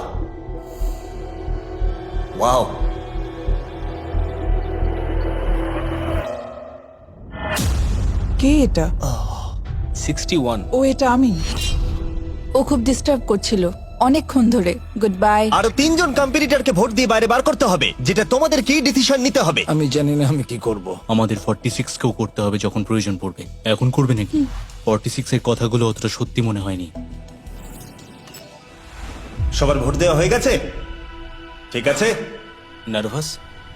ওয়াও, কে এটা? 61। ও এটা আমি। ও খুব ডিস্টার্ব করছিল অনেকক্ষণ ধরে। Good bye. আরো 3 জন কম্পিটিটরকে ভোট দিয়ে বাইরে বার করতে হবে, যেটা তোমাদেরকেই ডিসিশন নিতে হবে। আমি জানি না আমি কি করব। আমাদের 46 কেও করতে হবে যখন প্রয়োজন পড়বে। এখন করবে নাকি? 46 এর কথাগুলো অতটা সত্যি মনে হয়নি। সবার ভোট দেওয়া হয়ে গেছে? ঠিক আছে, নার্ভাস?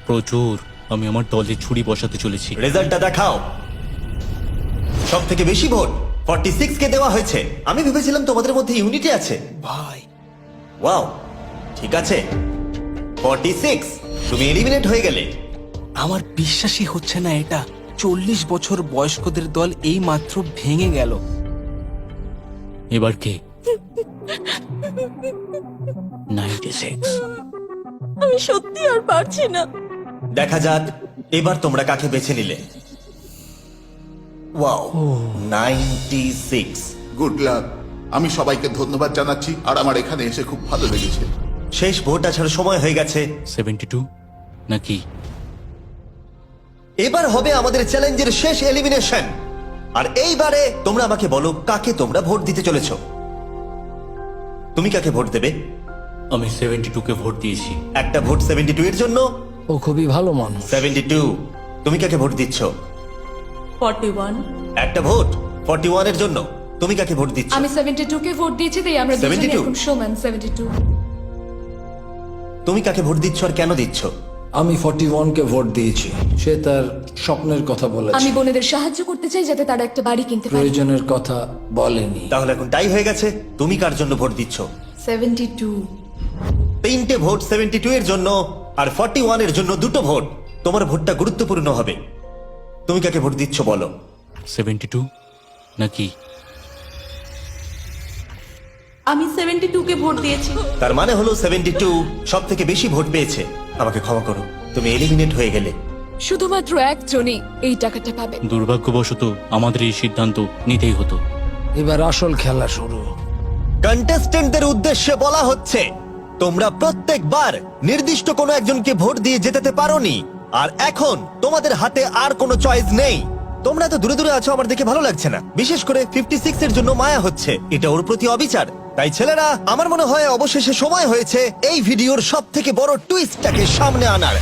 প্রচুর। আমি আমার দলে ছুরি বসাতে চলেছি। রেজাল্টটা দেখাও। সব থেকে বেশি ভোট 46 কে দেওয়া হয়েছে। আমি ভেবেছিলাম তোমাদের মধ্যে ইউনিটি আছে। ভাই ওয়াও, ঠিক আছে। 46, তুমি এলিমিনেট হয়ে গেলে। আমার বিশ্বাসই হচ্ছে না এটা। 40 বছর বয়স্কদের দল এই মাত্র ভেঙে গেল। এবার কে? 96। আমি সত্যি আর পারছি না। দেখা যাক এবার তোমরা কাকে বেছে নিলে। ওয়াও, 96। Good luck. আমি সবাইকে ধন্যবাদ জানাচ্ছি আর আমার এখানে এসে খুব ভালো লেগেছে। শেষ ভোট আসার সময় হয়ে গেছে। 72 নাকি? এবার হবে আমাদের চ্যালেঞ্জের শেষ এলিমিনেশন। আর এইবারে তোমরা আমাকে বলো কাকে তোমরা ভোট দিতে চলেছো। তুমি কাকে ভোট দেবে? আমি 72 কে ভোট দিয়েছি। একটা ভোট 72 এর জন্য। ও খুবই ভালো মানুষ। 72, তুমি কাকে ভোট দিচ্ছ? 41। একটা ভোট 41 এর জন্য। তুমি কাকে ভোট দিচ্ছ? আমি 72-কে ভোট দিয়েছি, তাই আমরা দুজনে 72? এখন সমান। 72। তুমি কাকে ভোট দিচ্ছ আর কেন দিচ্ছ? আমি 41-কে ভোট দিয়েছি। সে তার স্বপ্নের কথা বলেছে। আমি বোনেদের সাহায্য করতে চাই যাতে তারা একটা বাড়ি কিনতে পারে। প্রয়োজনের কথা বলেনি। তাহলে এখন টাই হয়ে গেছে। তুমি কার জন্য ভোট দিচ্ছ? 72। 3টে ভোট 72 এর জন্য আর 41 এর জন্য 2টো ভোট। তোমার ভোটটা গুরুত্বপূর্ণ হবে। তুমি কাকে ভোট দিচ্ছ বলো? 72 নাকি? আমি 72 কে ভোট দিয়েছি। তার মানে হলো 72 সব থেকে বেশি ভোট পেয়েছে। আমাকে ক্ষমা করো, তুমি এলিমিনেট হয়ে গেলে। শুধুমাত্র একজনই এই টাকাটা পাবে। দুর্ভাগ্যবশত আমাদের এই সিদ্ধান্ত নিতেই হতো। এবার আসল খেলা শুরু। কন্টেস্টেন্টদের উদ্দেশ্যে বলা হচ্ছে, তোমরা প্রত্যেকবার নির্দিষ্ট কোনো একজনকে ভোট দিয়ে জেতাতে পারোনি, আর এখন তোমাদের হাতে আর কোনো চয়েস নেই। তোমরা তো দূরে দূরে আছো, আমার দেখে ভালো লাগছে না। বিশেষ করে 56 এর জন্য মায়া হচ্ছে, এটা ওর প্রতি অবিচার। তাই ছেলেরা, আমার মনে হয় অবশেষে সময় হয়েছে এই ভিডিওর সব থেকে বড় টুইস্টটাকে সামনে আনার।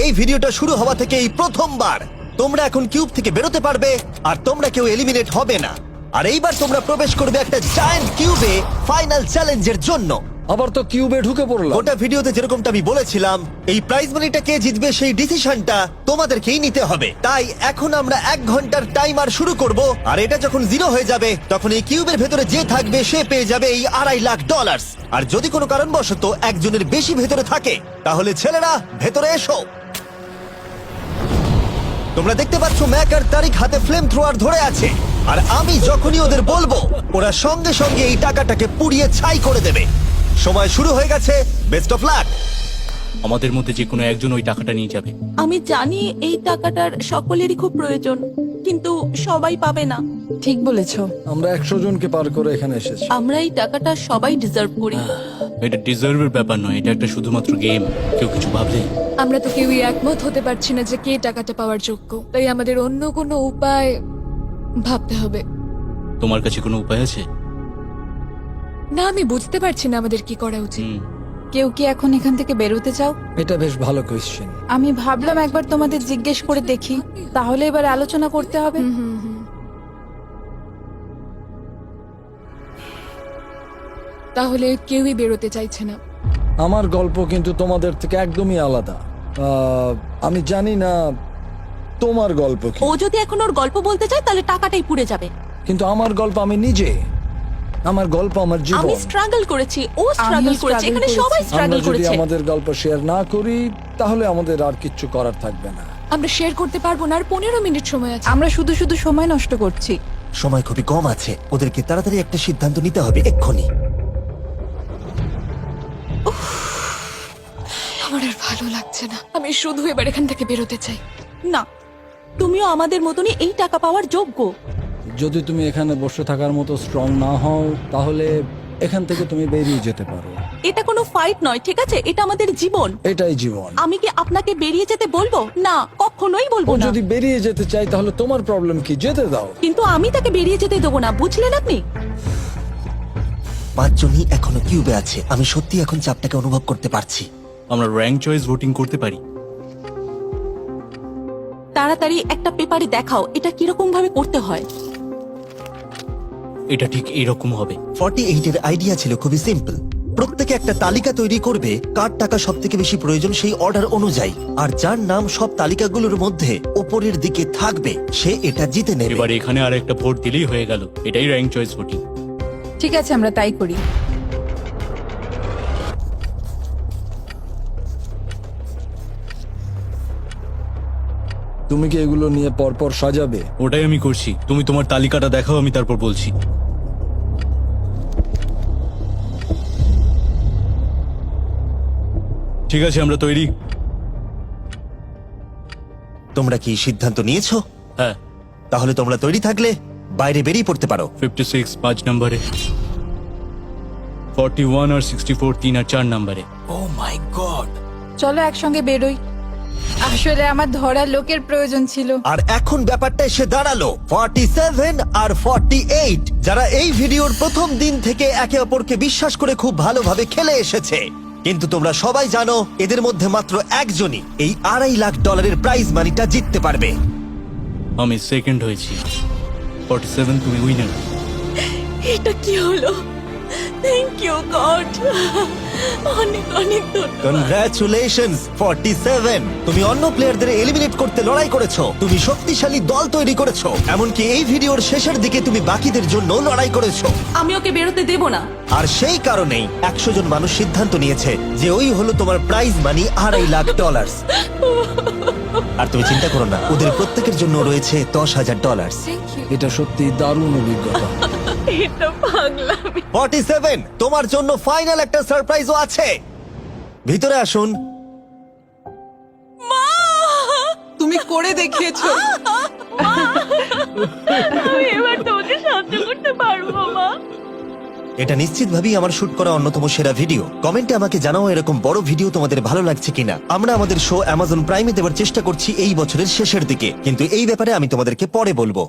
এই ভিডিওটা শুরু হওয়া থেকে এই প্রথমবার তোমরা এখন কিউব থেকে বেরোতে পারবে, আর তোমরা কেউ এলিমিনেট হবে না। আর এইবার তোমরা প্রবেশ করবে একটা জায়ান্ট কিউবে ফাইনাল চ্যালেঞ্জের জন্য। আবার তো কিউবে ঢুকে পড়লাম। গোটা ভিডিওতে যেরকমটা আমি বলেছিলাম, এই প্রাইজ মানিটা কে জিতবে সেই ডিসিশনটা তোমাদেরকেই নিতে হবে। তাই এখন আমরা 1 ঘন্টার টাইমার শুরু করব, আর এটা যখন 0 হয়ে যাবে তখন এই কিউবের ভেতরে যে থাকবে সে পেয়ে যাবে এই $2.5 লাখ। আর যদি কোনো কারণবশত একজনের বেশি ভেতরে থাকে, তাহলে ছেলেরা ভেতরে এসো। তোমরা দেখতে পাচ্ছ ম্যাক আর তারিক হাতে ফ্লেম থ্রোয়ার ধরে আছে, আর আমি যখনই ওদের বলবো ওরা সঙ্গে সঙ্গে এই টাকাটাকে পুড়িয়ে ছাই করে দেবে। সময় শুরু হয়ে গেছে, বেস্ট অফ লাক। আমাদের মধ্যে যে কোনো একজন ওই টাকাটা নিয়ে যাবে। আমি জানি এই টাকাটার সকলেরই খুব প্রয়োজন, কিন্তু সবাই পাবে না। ঠিক বলেছো। আমরা 100 জনকে পার করে এখানে এসেছি। আমরা এই টাকাটা সবাই ডিজার্ভ করি। এটা ডিজার্ভের ব্যাপার নয়, এটা একটা শুধুমাত্র গেম। কেউ কিছু ভাবলে? আমরা তো কেউই একমত হতে পারছি না যে কে টাকাটা পাওয়ার যোগ্য, তাই আমাদের অন্য কোনো উপায় ভাবতে হবে। তোমার কাছে কোনো উপায় আছে? না, আমি বুঝতে পারছি না আমাদের কি করা উচিত। কেউ কি এখন এখান থেকে বেরোতে চাও? এটা বেশ ভালো কোয়েশ্চেন। আমি ভাবলাম একবার তোমাদের জিজ্ঞেস করে দেখি, তাহলে এবার আলোচনা করতে হবে। তাহলে কেউই বেরোতে চাইছে না। আমার গল্প কিন্তু তোমাদের থেকে একদমই আলাদা। আমি জানি না তোমার গল্প কি, ও যদি এখন ওর গল্প বলতে চায় তাহলে টাকাটাই পুড়ে যাবে। কিন্তু আমার গল্প আমি নিজে, আমার গল্প আমার জীবন। আমি স্ট্রাগল করেছি, ও স্ট্রাগল করেছে, এখানে সবাই আমরা স্ট্রাগল যদি করেছে। আমাদের গল্প শেয়ার না করি তাহলে আমাদের আর কিচ্ছু করার থাকবে না। আমরা শেয়ার করতে পারবো না, আর 15 মিনিট সময় আছে। আমরা শুধু শুধু সময় নষ্ট করছি। সময় খুবই কম আছে, ওদেরকে তাড়াতাড়ি একটা সিদ্ধান্ত নিতে হবে এক্ষুনি। আমার আর ভালো লাগছে না, আমি শুধু এবার এখান থেকে বেরোতে চাই। না, তুমিও আমাদের মতনই এই টাকা পাওয়ার যোগ্য। যদি তুমি এখানে বসে থাকার মতো স্ট্রং না হও তাহলে এখান থেকে তুমি বেরিয়ে যেতে পারো। এটা কোনো ফাইট নয়, ঠিক আছে? এটা আমাদের জীবন। এটাই জীবন। আমি কি আপনাকে বেরিয়ে যেতে বলবো? না, কখনোই বলবো ও না। যদি বেরিয়ে যেতে চাই তাহলে তোমার প্রবলেম কি? যেতে দাও। কিন্তু আমি তাকে বেরিয়ে যেতে দেবো না, বুঝলেন আপনি? 5 জনই এখনো কিউবে আছে। আমি সত্যি এখন চাপটাকে অনুভব করতে পারছি। আমরা র্যাঙ্ক চয়েস ভোটিং করতে পারি। তাড়াতাড়ি একটা পেপারে দেখাও এটা কিরকম ভাবে করতে হয়। এটা ঠিক এরকম হবে। 48 এর আইডিয়া ছিল খুবই সিম্পল। প্রত্যেকে একটা তালিকা তৈরি করবে, কার টাকা সব থেকে বেশি প্রয়োজন সেই অর্ডার অনুযায়ী, আর যার নাম সব তালিকাগুলোর মধ্যে ওপরের দিকে থাকবে সে এটা জিতে নেবে। এবার এখানে আর একটা ভোট দিলেই হয়ে গেল। এটাই র্যাঙ্ক চয়েস ভোটিং। ঠিক আছে, আমরা তাই করি। তুমি কি এগুলো নিয়ে পরপর সাজাবে? ওটাই আমি করছি। তুমি তোমার তালিকাটা দেখাও, আমি তারপর বলছি। ঠিক আছে, আমরা তৈরি। তোমরা কি সিদ্ধান্ত নিয়েছো? হ্যাঁ। তাহলে তোমরা তৈরি থাকলে বাইরে বেরিয়ে পড়তে পারো। 56 5 নম্বরে, 41 আর 64 3 আর 4 নম্বরে। ও মাই গড! চলো একসঙ্গে বেরোই। আসলে আমার ধরার লোকের প্রয়োজন ছিল। আর এখন ব্যাপারটা এসে দাঁড়ালো 47 আর 48, যারা এই ভিডিওর প্রথম দিন থেকে একে অপরকে বিশ্বাস করে খুব ভালোভাবে খেলে এসেছে। কিন্তু তোমরা সবাই জানো এদের মধ্যে মাত্র একজনই এই $2.5 লাখ প্রাইজ মানিটা জিততে পারবে। আমি সেকেন্ড হয়েছি। 47 তুমি উইনার। এটা কি হলো? থ্যাংক ইউ গড, অনেক অনেক ধন্যবাদ। কনগ্রাচুলেশনস 47, তুমি অন্য প্লেয়ারদের এলিমিনেট করতে লড়াই করেছো, তুমি শক্তিশালী দল তৈরি করেছো, এমনকি এই ভিডিওর শেষের দিকে তুমি বাকিদের জন্য লড়াই করেছো। আমি ওকে বেরোতে দেব না। আর সেই কারণেই 100 জন মানুষ সিদ্ধান্ত নিয়েছে যে ওই হলো তোমার প্রাইজ মানি $2.5 লাখ। আর তুমি চিন্তা করো না, ওদের প্রত্যেকের জন্য রয়েছে $10,000। Thank you. এটা সত্যি দারুণ অভিজ্ঞতা। এটা পাগলামি। 47, তোমার জন্য ফাইনাল একটা সারপ্রাইজও আছে। ভিতরে আসুন। তুমি করে দেখিয়েছো। আমি এবার তোমাকে সাহায্য করতে পারবো মা। এটা নিশ্চিতভাবেই আমার শুট করা অন্যতম সেরা ভিডিও। কমেন্টে আমাকে জানাও এরকম বড় ভিডিও তোমাদের ভালো লাগছে কিনা। আমরা আমাদের শো অ্যামাজন প্রাইমে দেওয়ার চেষ্টা করছি এই বছরের শেষের দিকে, কিন্তু এই ব্যাপারে আমি তোমাদেরকে পরে বলবো।